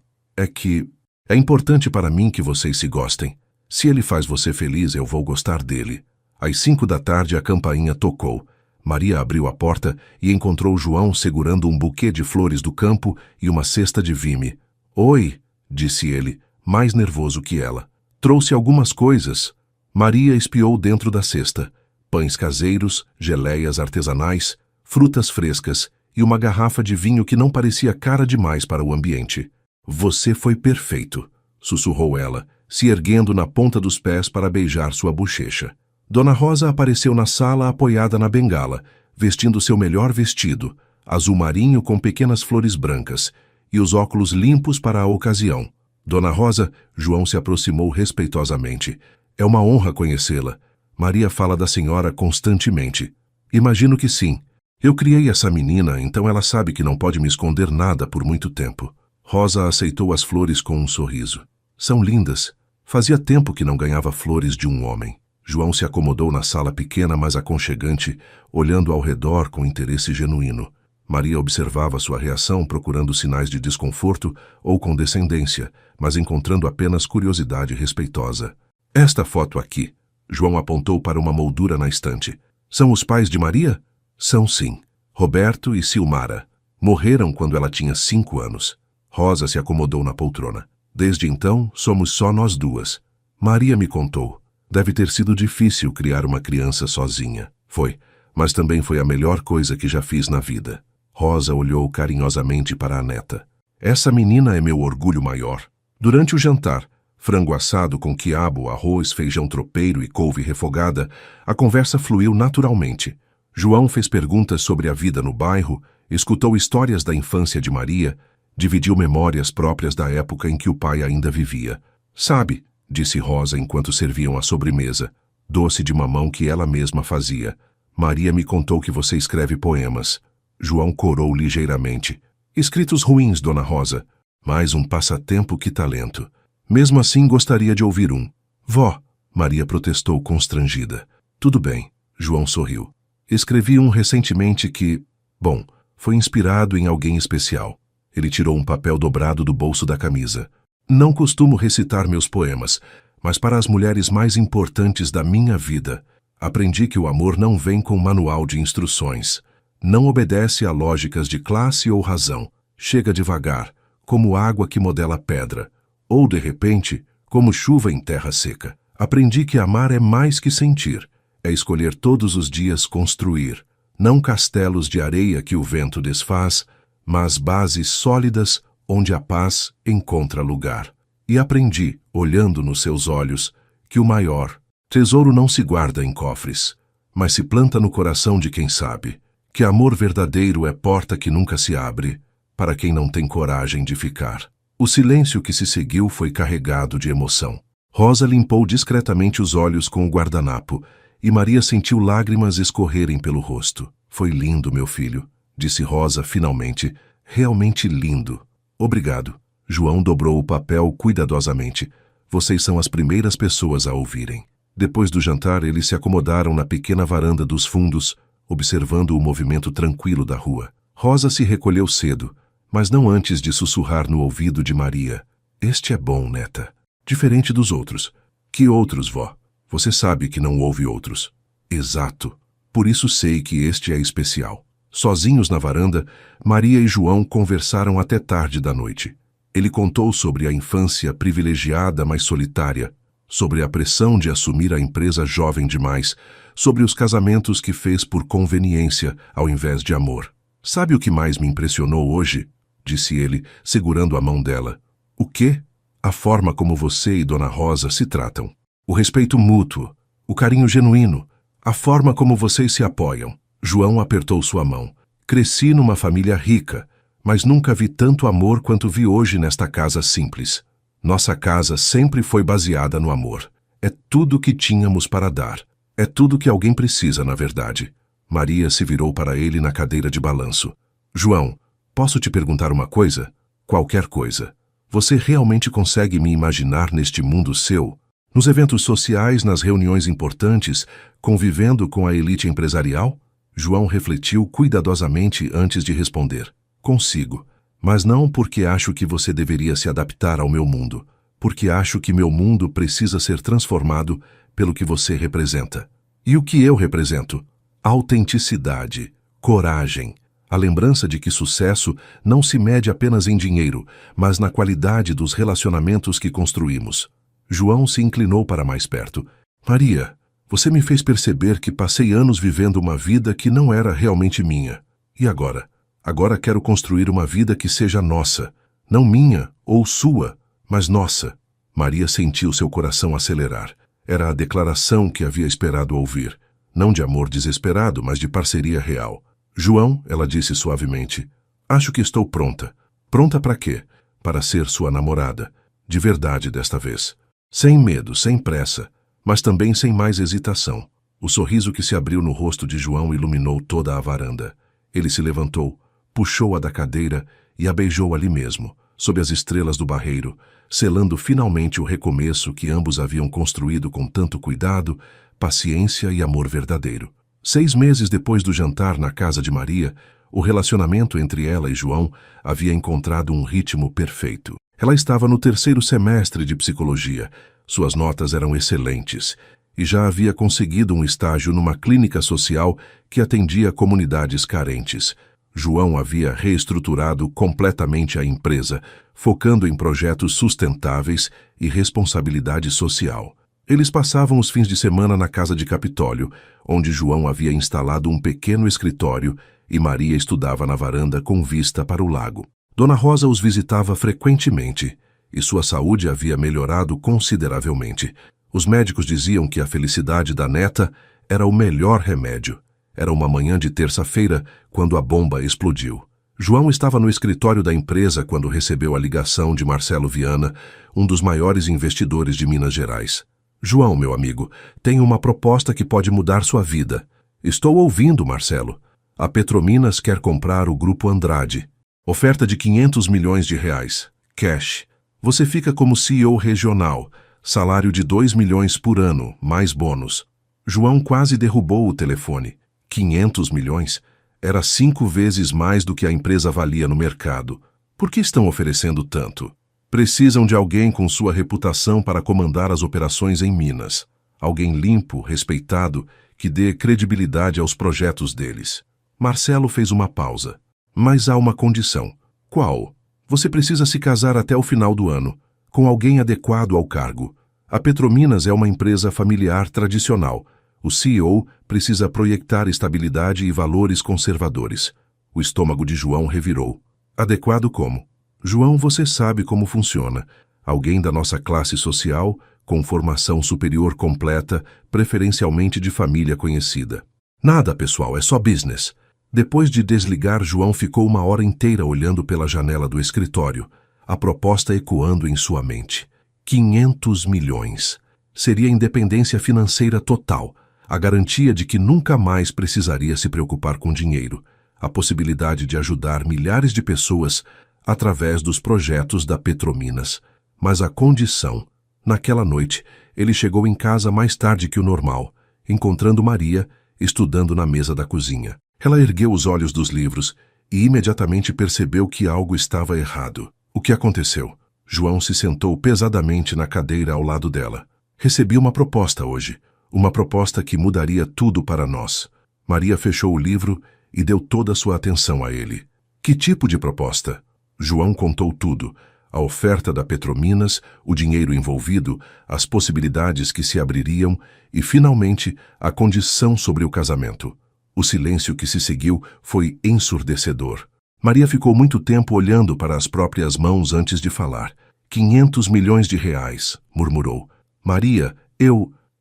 É importante para mim que vocês se gostem. Se ele faz você feliz, eu vou gostar dele. Às 5 da tarde a campainha tocou. Maria abriu a porta e encontrou João segurando um buquê de flores do campo e uma cesta de vime. Oi, disse ele, mais nervoso que ela. Trouxe algumas coisas. Maria espiou dentro da cesta. Pães caseiros, geleias artesanais, frutas frescas e uma garrafa de vinho que não parecia cara demais para o ambiente. Você foi perfeito, sussurrou ela, se erguendo na ponta dos pés para beijar sua bochecha. Dona Rosa apareceu na sala apoiada na bengala, vestindo seu melhor vestido, azul marinho com pequenas flores brancas, e os óculos limpos para a ocasião. Dona Rosa, João se aproximou respeitosamente. É uma honra conhecê-la. Maria fala da senhora constantemente. Imagino que sim. Eu criei essa menina, então ela sabe que não pode me esconder nada por muito tempo. Rosa aceitou as flores com um sorriso. São lindas. Fazia tempo que não ganhava flores de um homem. João se acomodou na sala pequena, mas aconchegante, olhando ao redor com interesse genuíno. Maria observava sua reação, procurando sinais de desconforto ou condescendência, mas encontrando apenas curiosidade respeitosa. Esta foto aqui. João apontou para uma moldura na estante. São os pais de Maria? São sim. Roberto e Silmara. Morreram quando ela tinha 5 anos. Rosa se acomodou na poltrona. Desde então, somos só nós duas. Maria me contou. Deve ter sido difícil criar uma criança sozinha. Foi, mas também foi a melhor coisa que já fiz na vida. Rosa olhou carinhosamente para a neta. Essa menina é meu orgulho maior. Durante o jantar, frango assado com quiabo, arroz, feijão tropeiro e couve refogada, a conversa fluiu naturalmente. João fez perguntas sobre a vida no bairro, escutou histórias da infância de Maria, dividiu memórias próprias da época em que o pai ainda vivia. Sabe, disse Rosa enquanto serviam a sobremesa, doce de mamão que ela mesma fazia. Maria me contou que você escreve poemas. João corou ligeiramente. Escritos ruins, Dona Rosa. Mais um passatempo que talento. Mesmo assim, gostaria de ouvir um. Vó, Maria protestou constrangida. Tudo bem, João sorriu. Escrevi um recentemente que, bom, foi inspirado em alguém especial. Ele tirou um papel dobrado do bolso da camisa. Não costumo recitar meus poemas, mas para as mulheres mais importantes da minha vida, aprendi que o amor não vem com manual de instruções. Não obedece a lógicas de classe ou razão. Chega devagar, como água que modela pedra. Ou, de repente, como chuva em terra seca. Aprendi que amar é mais que sentir. É escolher todos os dias construir. Não castelos de areia que o vento desfaz, mas bases sólidas onde a paz encontra lugar. E aprendi, olhando nos seus olhos, que o maior tesouro não se guarda em cofres, mas se planta no coração de quem sabe. Que amor verdadeiro é porta que nunca se abre, para quem não tem coragem de ficar. O silêncio que se seguiu foi carregado de emoção. Rosa limpou discretamente os olhos com o guardanapo, e Maria sentiu lágrimas escorrerem pelo rosto. Foi lindo, meu filho, disse Rosa finalmente. Realmente lindo. Obrigado. João dobrou o papel cuidadosamente. Vocês são as primeiras pessoas a ouvirem. Depois do jantar, eles se acomodaram na pequena varanda dos fundos, observando o movimento tranquilo da rua. Rosa se recolheu cedo, mas não antes de sussurrar no ouvido de Maria. Este é bom, neta. Diferente dos outros. Que outros, vó? Você sabe que não houve outros. Exato. Por isso sei que este é especial. Sozinhos na varanda, Maria e João conversaram até tarde da noite. Ele contou sobre a infância privilegiada, mas solitária, sobre a pressão de assumir a empresa jovem demais, sobre os casamentos que fez por conveniência ao invés de amor. Sabe o que mais me impressionou hoje? Disse ele, segurando a mão dela. O quê? A forma como você e Dona Rosa se tratam. O respeito mútuo, o carinho genuíno, a forma como vocês se apoiam. João apertou sua mão. Cresci numa família rica, mas nunca vi tanto amor quanto vi hoje nesta casa simples. Nossa casa sempre foi baseada no amor. É tudo que tínhamos para dar. É tudo que alguém precisa, na verdade. Maria se virou para ele na cadeira de balanço. João, posso te perguntar uma coisa? Qualquer coisa. Você realmente consegue me imaginar neste mundo seu? Nos eventos sociais, nas reuniões importantes, convivendo com a elite empresarial? João refletiu cuidadosamente antes de responder. Consigo, mas não porque acho que você deveria se adaptar ao meu mundo, porque acho que meu mundo precisa ser transformado pelo que você representa. E o que eu represento? Autenticidade, coragem, a lembrança de que sucesso não se mede apenas em dinheiro, mas na qualidade dos relacionamentos que construímos. João se inclinou para mais perto. Maria, você me fez perceber que passei anos vivendo uma vida que não era realmente minha. E agora? Agora quero construir uma vida que seja nossa. Não minha ou sua, mas nossa. Maria sentiu seu coração acelerar. Era a declaração que havia esperado ouvir. Não de amor desesperado, mas de parceria real. João, ela disse suavemente, acho que estou pronta. Pronta para quê? Para ser sua namorada. De verdade desta vez. Sem medo, sem pressa, mas também sem mais hesitação. O sorriso que se abriu no rosto de João iluminou toda a varanda. Ele se levantou, puxou-a da cadeira e a beijou ali mesmo, sob as estrelas do barreiro, selando finalmente o recomeço que ambos haviam construído com tanto cuidado, paciência e amor verdadeiro. 6 meses depois do jantar na casa de Maria, o relacionamento entre ela e João havia encontrado um ritmo perfeito. Ela estava no 3º semestre de psicologia, suas notas eram excelentes, e já havia conseguido um estágio numa clínica social que atendia comunidades carentes. João havia reestruturado completamente a empresa, focando em projetos sustentáveis e responsabilidade social. Eles passavam os fins de semana na casa de Capitólio, onde João havia instalado um pequeno escritório e Maria estudava na varanda com vista para o lago. Dona Rosa os visitava frequentemente e sua saúde havia melhorado consideravelmente. Os médicos diziam que a felicidade da neta era o melhor remédio. Era uma manhã de terça-feira quando a bomba explodiu. João estava no escritório da empresa quando recebeu a ligação de Marcelo Viana, um dos maiores investidores de Minas Gerais. João, meu amigo, tenho uma proposta que pode mudar sua vida. Estou ouvindo, Marcelo. A Petrominas quer comprar o Grupo Andrade. Oferta de 500 milhões de reais. Cash. Você fica como CEO regional. Salário de 2 milhões por ano, mais bônus. João quase derrubou o telefone. 500 milhões? Era 5 vezes mais do que a empresa valia no mercado. Por que estão oferecendo tanto? Precisam de alguém com sua reputação para comandar as operações em Minas. Alguém limpo, respeitado, que dê credibilidade aos projetos deles. Marcelo fez uma pausa. Mas há uma condição. Qual? Você precisa se casar até o final do ano, com alguém adequado ao cargo. A Petrominas é uma empresa familiar tradicional. O CEO precisa projetar estabilidade e valores conservadores. O estômago de João revirou. Adequado como? João, você sabe como funciona. Alguém da nossa classe social, com formação superior completa, preferencialmente de família conhecida. Nada, pessoal, é só business. Depois de desligar, João ficou uma hora inteira olhando pela janela do escritório, a proposta ecoando em sua mente. 500 milhões. Seria independência financeira total, a garantia de que nunca mais precisaria se preocupar com dinheiro, a possibilidade de ajudar milhares de pessoas através dos projetos da Petrominas. Mas a condição... Naquela noite, ele chegou em casa mais tarde que o normal, encontrando Maria, estudando na mesa da cozinha. Ela ergueu os olhos dos livros e imediatamente percebeu que algo estava errado. O que aconteceu? João se sentou pesadamente na cadeira ao lado dela. Recebi uma proposta hoje. Uma proposta que mudaria tudo para nós. Maria fechou o livro e deu toda a sua atenção a ele. Que tipo de proposta? João contou tudo. A oferta da Petrominas, o dinheiro envolvido, as possibilidades que se abririam e, finalmente, a condição sobre o casamento. O silêncio que se seguiu foi ensurdecedor. Maria ficou muito tempo olhando para as próprias mãos antes de falar. 500 milhões de reais, murmurou. Maria,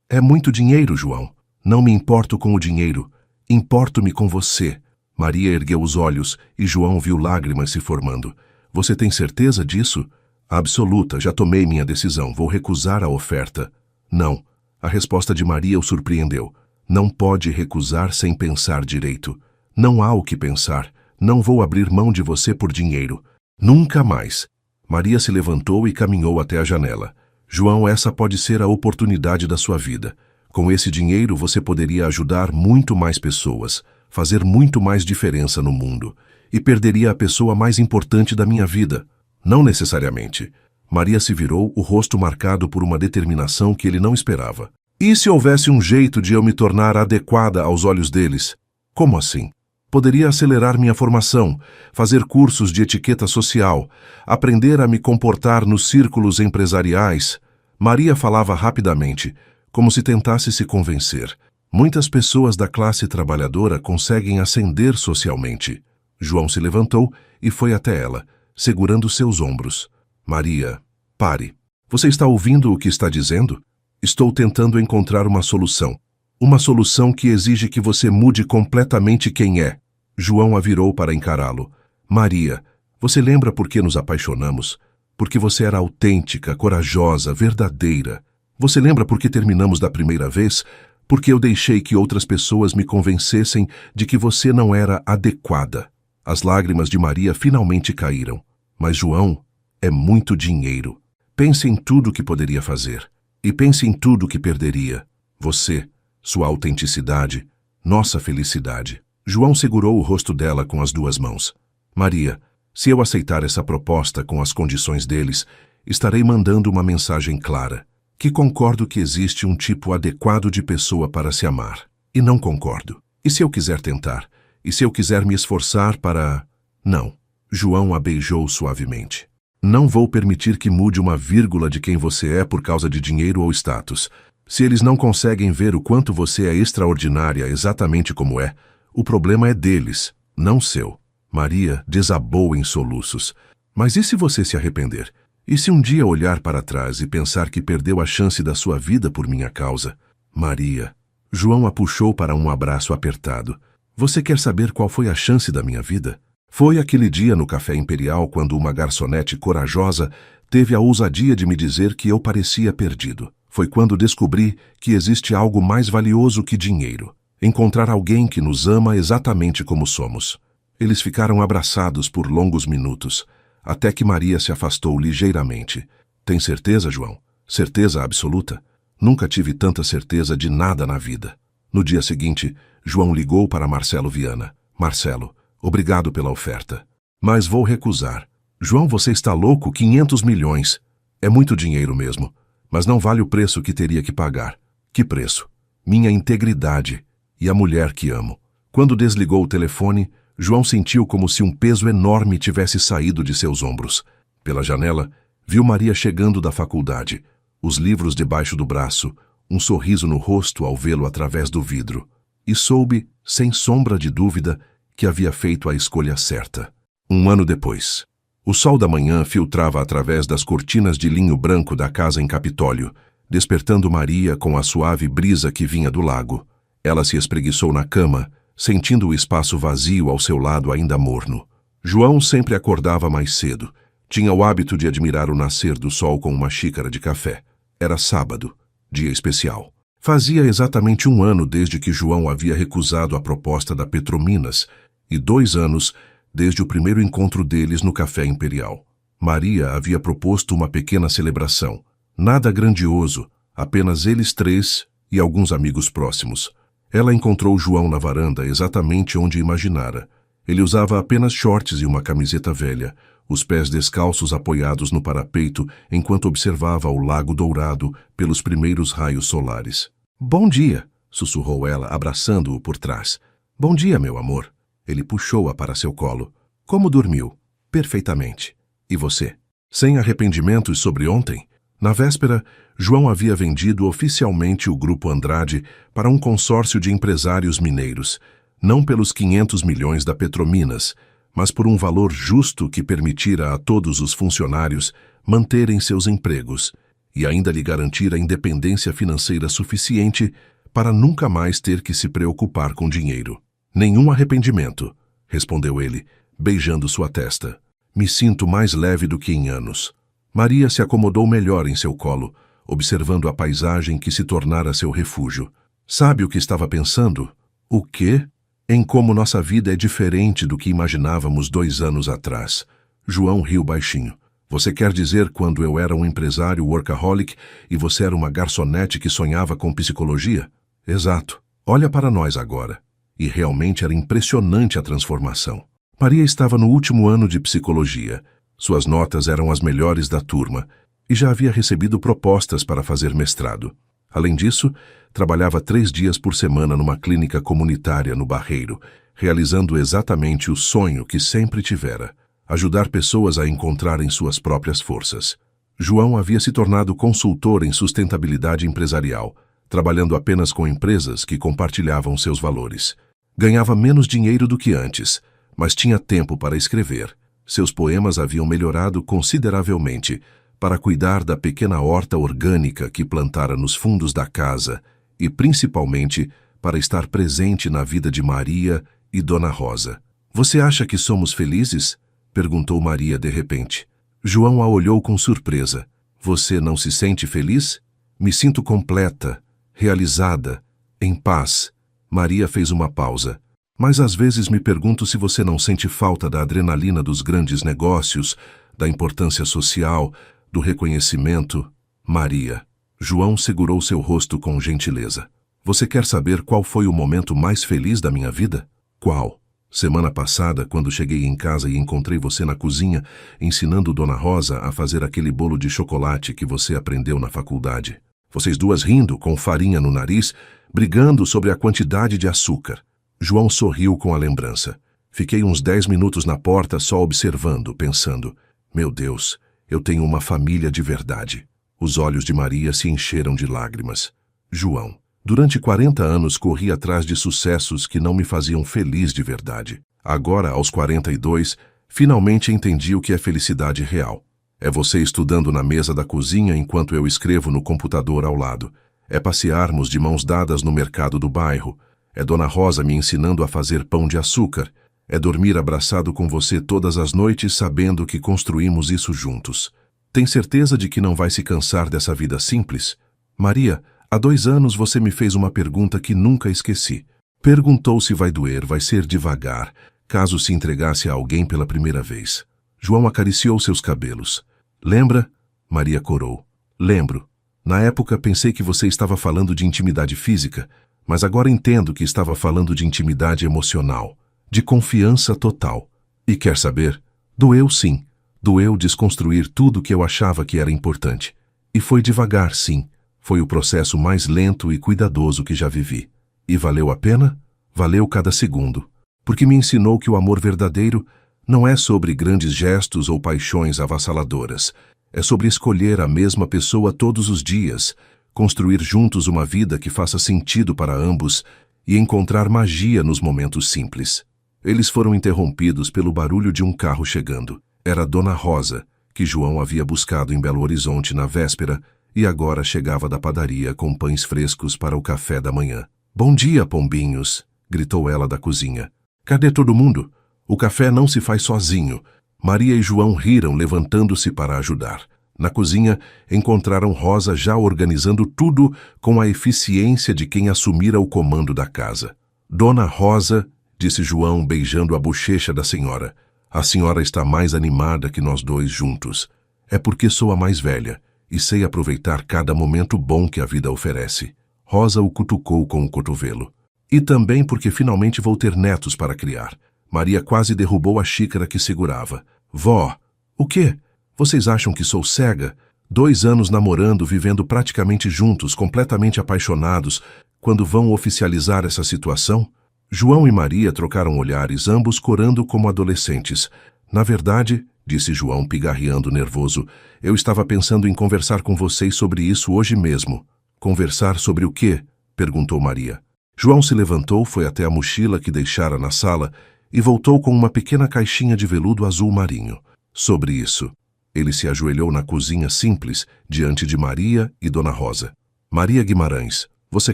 É muito dinheiro, João. Não me importo com o dinheiro. Importo-me com você. Maria ergueu os olhos e João viu lágrimas se formando. Você tem certeza disso? Absoluta, já tomei minha decisão. Vou recusar a oferta. Não. A resposta de Maria o surpreendeu. Não pode recusar sem pensar direito. Não há o que pensar. Não vou abrir mão de você por dinheiro. Nunca mais. Maria se levantou e caminhou até a janela. João, essa pode ser a oportunidade da sua vida. Com esse dinheiro você poderia ajudar muito mais pessoas, fazer muito mais diferença no mundo. E perderia a pessoa mais importante da minha vida. Não necessariamente. Maria se virou, o rosto marcado por uma determinação que ele não esperava. E se houvesse um jeito de eu me tornar adequada aos olhos deles? Como assim? Poderia acelerar minha formação, fazer cursos de etiqueta social, aprender a me comportar nos círculos empresariais. Maria falava rapidamente, como se tentasse se convencer. Muitas pessoas da classe trabalhadora conseguem ascender socialmente. João se levantou e foi até ela, segurando seus ombros. Maria, pare. Você está ouvindo o que está dizendo? Estou tentando encontrar uma solução. Uma solução que exige que você mude completamente quem é. João a virou para encará-lo. Maria, você lembra por que nos apaixonamos? Porque você era autêntica, corajosa, verdadeira. Você lembra por que terminamos da primeira vez? Porque eu deixei que outras pessoas me convencessem de que você não era adequada. As lágrimas de Maria finalmente caíram. Mas João, é muito dinheiro. Pense em tudo que poderia fazer. E pense em tudo que perderia. Você, sua autenticidade, nossa felicidade. João segurou o rosto dela com as duas mãos. Maria, se eu aceitar essa proposta com as condições deles, estarei mandando uma mensagem clara. Que concordo que existe um tipo adequado de pessoa para se amar. E não concordo. E se eu quiser tentar? E se eu quiser me esforçar para... Não. João a beijou suavemente. Não vou permitir que mude uma vírgula de quem você é por causa de dinheiro ou status. Se eles não conseguem ver o quanto você é extraordinária exatamente como é, o problema é deles, não seu. Maria desabou em soluços. Mas e se você se arrepender? E se um dia olhar para trás e pensar que perdeu a chance da sua vida por minha causa? Maria. João a puxou para um abraço apertado. Você quer saber qual foi a chance da minha vida? Foi aquele dia no Café Imperial quando uma garçonete corajosa teve a ousadia de me dizer que eu parecia perdido. Foi quando descobri que existe algo mais valioso que dinheiro. Encontrar alguém que nos ama exatamente como somos. Eles ficaram abraçados por longos minutos, até que Maria se afastou ligeiramente. Tem certeza, João? Certeza absoluta? Nunca tive tanta certeza de nada na vida. No dia seguinte, João ligou para Marcelo Viana. Marcelo, obrigado pela oferta. Mas vou recusar. João, você está louco? 500 milhões. É muito dinheiro mesmo, mas não vale o preço que teria que pagar. Que preço? Minha integridade e a mulher que amo. Quando desligou o telefone, João sentiu como se um peso enorme tivesse saído de seus ombros. Pela janela, viu Maria chegando da faculdade, os livros debaixo do braço, um sorriso no rosto ao vê-lo através do vidro. E soube, sem sombra de dúvida, que havia feito a escolha certa. Um ano depois. O sol da manhã filtrava através das cortinas de linho branco da casa em Capitólio, despertando Maria com a suave brisa que vinha do lago. Ela se espreguiçou na cama, sentindo o espaço vazio ao seu lado ainda morno. João sempre acordava mais cedo. Tinha o hábito de admirar o nascer do sol com uma xícara de café. Era sábado, dia especial. Fazia exatamente 1 ano desde que João havia recusado a proposta da Petrominas e 2 anos desde o primeiro encontro deles no Café Imperial. Maria havia proposto uma pequena celebração. Nada grandioso, apenas eles 3 e alguns amigos próximos. Ela encontrou João na varanda exatamente onde imaginara. Ele usava apenas shorts e uma camiseta velha, os pés descalços apoiados no parapeito enquanto observava o lago dourado pelos primeiros raios solares. "Bom dia", sussurrou ela, abraçando-o por trás. "Bom dia, meu amor." Ele puxou-a para seu colo. "Como dormiu?" "Perfeitamente." "E você?" Sem arrependimentos sobre ontem? Na véspera, João havia vendido oficialmente o Grupo Andrade para um consórcio de empresários mineiros, não pelos 500 milhões da Petrominas, mas por um valor justo que permitira a todos os funcionários manterem seus empregos e ainda lhe garantir a independência financeira suficiente para nunca mais ter que se preocupar com dinheiro. "Nenhum arrependimento", respondeu ele, beijando sua testa. "Me sinto mais leve do que em anos." Maria se acomodou melhor em seu colo, observando a paisagem que se tornara seu refúgio. "Sabe o que estava pensando?" "O quê?" "Em como nossa vida é diferente do que imaginávamos 2 anos atrás." João riu baixinho. "Você quer dizer quando eu era um empresário workaholic e você era uma garçonete que sonhava com psicologia?" "Exato. Olha para nós agora." E realmente era impressionante a transformação. Maria estava no último ano de psicologia. Suas notas eram as melhores da turma e já havia recebido propostas para fazer mestrado. Além disso, trabalhava 3 dias por semana numa clínica comunitária no Barreiro, realizando exatamente o sonho que sempre tivera: ajudar pessoas a encontrarem suas próprias forças. João havia se tornado consultor em sustentabilidade empresarial, trabalhando apenas com empresas que compartilhavam seus valores. Ganhava menos dinheiro do que antes, mas tinha tempo para escrever. Seus poemas haviam melhorado consideravelmente para cuidar da pequena horta orgânica que plantara nos fundos da casa e, principalmente, para estar presente na vida de Maria e Dona Rosa. "Você acha que somos felizes?" perguntou Maria de repente. João a olhou com surpresa. "Você não se sente feliz?" "Me sinto completa, realizada, em paz." Maria fez uma pausa. "Mas às vezes me pergunto se você não sente falta da adrenalina dos grandes negócios, da importância social, do reconhecimento." "Maria." João segurou seu rosto com gentileza. "Você quer saber qual foi o momento mais feliz da minha vida?" "Qual?" "Semana passada, quando cheguei em casa e encontrei você na cozinha, ensinando Dona Rosa a fazer aquele bolo de chocolate que você aprendeu na faculdade. Vocês duas rindo, com farinha no nariz, brigando sobre a quantidade de açúcar." João sorriu com a lembrança. "Fiquei uns 10 minutos na porta só observando, pensando, meu Deus, eu tenho uma família de verdade." Os olhos de Maria se encheram de lágrimas. "João, durante 40 anos corri atrás de sucessos que não me faziam feliz de verdade. Agora, aos 42, finalmente entendi o que é felicidade real. É você estudando na mesa da cozinha enquanto eu escrevo no computador ao lado. É passearmos de mãos dadas no mercado do bairro. É Dona Rosa me ensinando a fazer pão de açúcar. É dormir abraçado com você todas as noites sabendo que construímos isso juntos. Tem certeza de que não vai se cansar dessa vida simples? Maria, há 2 anos você me fez uma pergunta que nunca esqueci. Perguntou se vai doer, vai ser devagar, caso se entregasse a alguém pela primeira vez." João acariciou seus cabelos. "Lembra?" Maria corou. "Lembro. Na época pensei que você estava falando de intimidade física, mas agora entendo que estava falando de intimidade emocional, de confiança total. E quer saber? Doeu sim. Doeu desconstruir tudo que eu achava que era importante. E foi devagar, sim. Foi o processo mais lento e cuidadoso que já vivi. E valeu a pena? Valeu cada segundo. Porque me ensinou que o amor verdadeiro não é sobre grandes gestos ou paixões avassaladoras. É sobre escolher a mesma pessoa todos os dias, construir juntos uma vida que faça sentido para ambos e encontrar magia nos momentos simples." Eles foram interrompidos pelo barulho de um carro chegando. Era Dona Rosa, que João havia buscado em Belo Horizonte na véspera e agora chegava da padaria com pães frescos para o café da manhã. "Bom dia, pombinhos!" gritou ela da cozinha. "Cadê todo mundo? O café não se faz sozinho." Maria e João riram, levantando-se para ajudar. Na cozinha, encontraram Rosa já organizando tudo com a eficiência de quem assumira o comando da casa. "Dona Rosa", disse João, beijando a bochecha da senhora, "a senhora está mais animada que nós dois juntos. É porque sou a mais velha e sei aproveitar cada momento bom que a vida oferece." Rosa o cutucou com o cotovelo. "E também porque finalmente vou ter netos para criar." Maria quase derrubou a xícara que segurava. "Vó, o quê? Vocês acham que sou cega? 2 anos namorando, vivendo praticamente juntos, completamente apaixonados, quando vão oficializar essa situação?" João e Maria trocaram olhares, ambos corando como adolescentes. "Na verdade", disse João, pigarreando nervoso, "eu estava pensando em conversar com vocês sobre isso hoje mesmo." "Conversar sobre o quê?" perguntou Maria. João se levantou, foi até a mochila que deixara na sala e voltou com uma pequena caixinha de veludo azul marinho. "Sobre isso." Ele se ajoelhou na cozinha simples, diante de Maria e Dona Rosa. "Maria Guimarães, você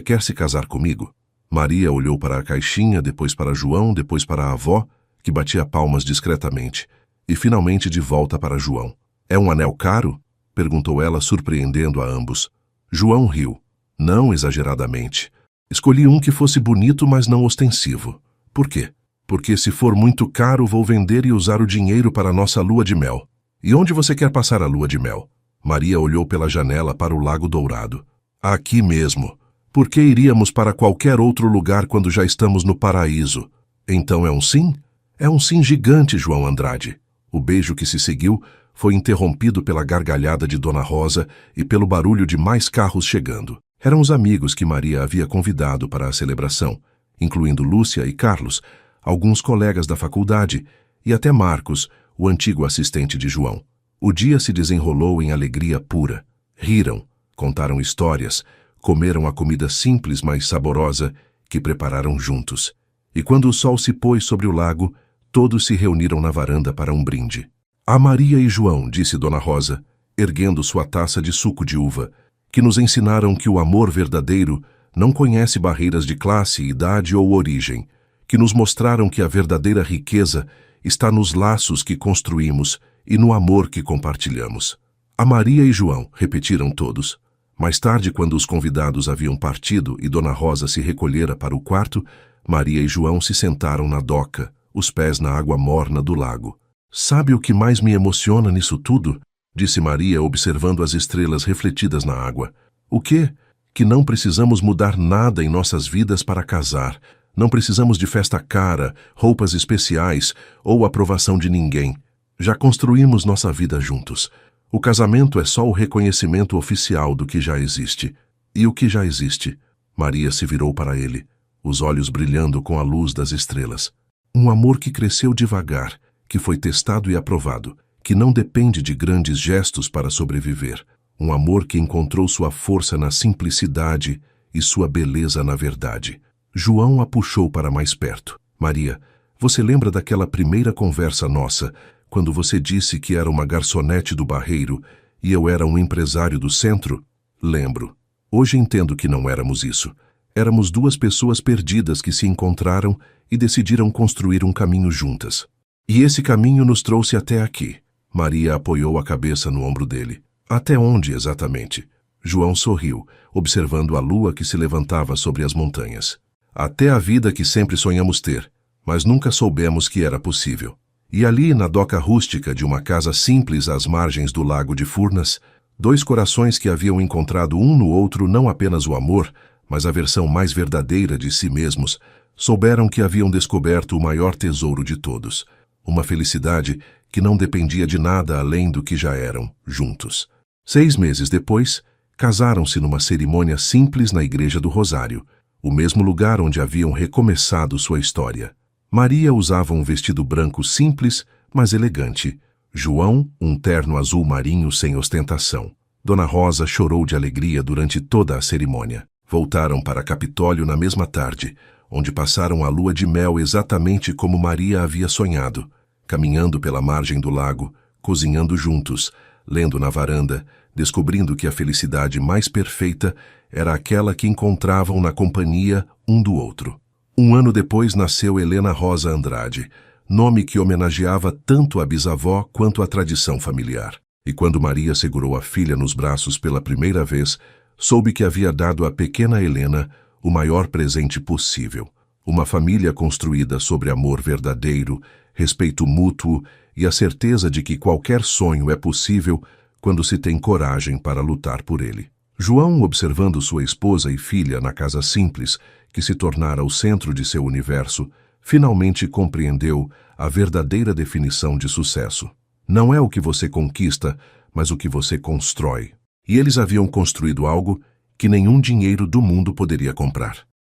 quer se casar comigo?" Maria olhou para a caixinha, depois para João, depois para a avó, que batia palmas discretamente, e finalmente de volta para João. "É um anel caro?" perguntou ela, surpreendendo a ambos. João riu. "Não exageradamente. Escolhi um que fosse bonito, mas não ostensivo." "Por quê?" "Porque se for muito caro, vou vender e usar o dinheiro para a nossa lua de mel." "E onde você quer passar a lua de mel?" Maria olhou pela janela para o Lago Dourado. "Aqui mesmo. Por que iríamos para qualquer outro lugar quando já estamos no paraíso?" "Então é um sim?" "É um sim gigante, João Andrade." O beijo que se seguiu foi interrompido pela gargalhada de Dona Rosa e pelo barulho de mais carros chegando. Eram os amigos que Maria havia convidado para a celebração, incluindo Lúcia e Carlos, alguns colegas da faculdade e até Marcos, o antigo assistente de João. O dia se desenrolou em alegria pura. Riram, contaram histórias, comeram a comida simples, mas saborosa, que prepararam juntos. E quando o sol se pôs sobre o lago, Todos se reuniram na varanda para um brinde. A Maria e João, disse Dona Rosa, erguendo sua taça de suco de uva, que nos ensinaram que o amor verdadeiro não conhece barreiras de classe, idade ou origem, que nos mostraram que a verdadeira riqueza está nos laços que construímos e no amor que compartilhamos. A Maria e João, repetiram todos. Mais tarde, quando os convidados haviam partido e Dona Rosa se recolhera para o quarto, Maria e João se sentaram na doca, os pés na água morna do lago. Sabe o que mais me emociona nisso tudo? Disse Maria, observando as estrelas refletidas na água. O quê? Que não precisamos mudar nada em nossas vidas para casar. Não precisamos de festa cara, roupas especiais ou aprovação de ninguém. Já construímos nossa vida juntos. O casamento é só o reconhecimento oficial do que já existe. E o que já existe? Maria se virou para ele, os olhos brilhando com a luz das estrelas. Um amor que cresceu devagar, que foi testado e aprovado, que não depende de grandes gestos para sobreviver. Um amor que encontrou sua força na simplicidade e sua beleza na verdade. João a puxou para mais perto. Maria, você lembra daquela primeira conversa nossa, quando você disse que era uma garçonete do Barreiro e eu era um empresário do centro? Lembro. Hoje entendo que não éramos isso. Éramos duas pessoas perdidas que se encontraram e decidiram construir um caminho juntas. E esse caminho nos trouxe até aqui. Maria apoiou a cabeça no ombro dele. Até onde, exatamente? João sorriu, observando a lua que se levantava sobre as montanhas. Até a vida que sempre sonhamos ter, mas nunca soubemos que era possível. E ali, na doca rústica de uma casa simples às margens do lago de Furnas, dois corações que haviam encontrado um no outro não apenas o amor, mas a versão mais verdadeira de si mesmos, souberam que haviam descoberto o maior tesouro de todos, uma felicidade que não dependia de nada além do que já eram, juntos. 6 meses depois, casaram-se numa cerimônia simples na Igreja do Rosário, o mesmo lugar onde haviam recomeçado sua história. Maria usava um vestido branco simples, mas elegante. João, um terno azul marinho sem ostentação. Dona Rosa chorou de alegria durante toda a cerimônia. Voltaram para Capitólio na mesma tarde, onde passaram a lua de mel exatamente como Maria havia sonhado, caminhando pela margem do lago, cozinhando juntos, lendo na varanda, descobrindo que a felicidade mais perfeita era aquela que encontravam na companhia um do outro. 1 ano depois nasceu Helena Rosa Andrade, nome que homenageava tanto a bisavó quanto a tradição familiar. E quando Maria segurou a filha nos braços pela primeira vez, soube que havia dado à pequena Helena o maior presente possível. Uma família construída sobre amor verdadeiro, respeito mútuo e a certeza de que qualquer sonho é possível quando se tem coragem para lutar por ele. João, observando sua esposa e filha na casa simples, que se tornara o centro de seu universo, finalmente compreendeu a verdadeira definição de sucesso. Não é o que você conquista, mas o que você constrói. E eles haviam construído algo que nenhum dinheiro do mundo poderia comprar.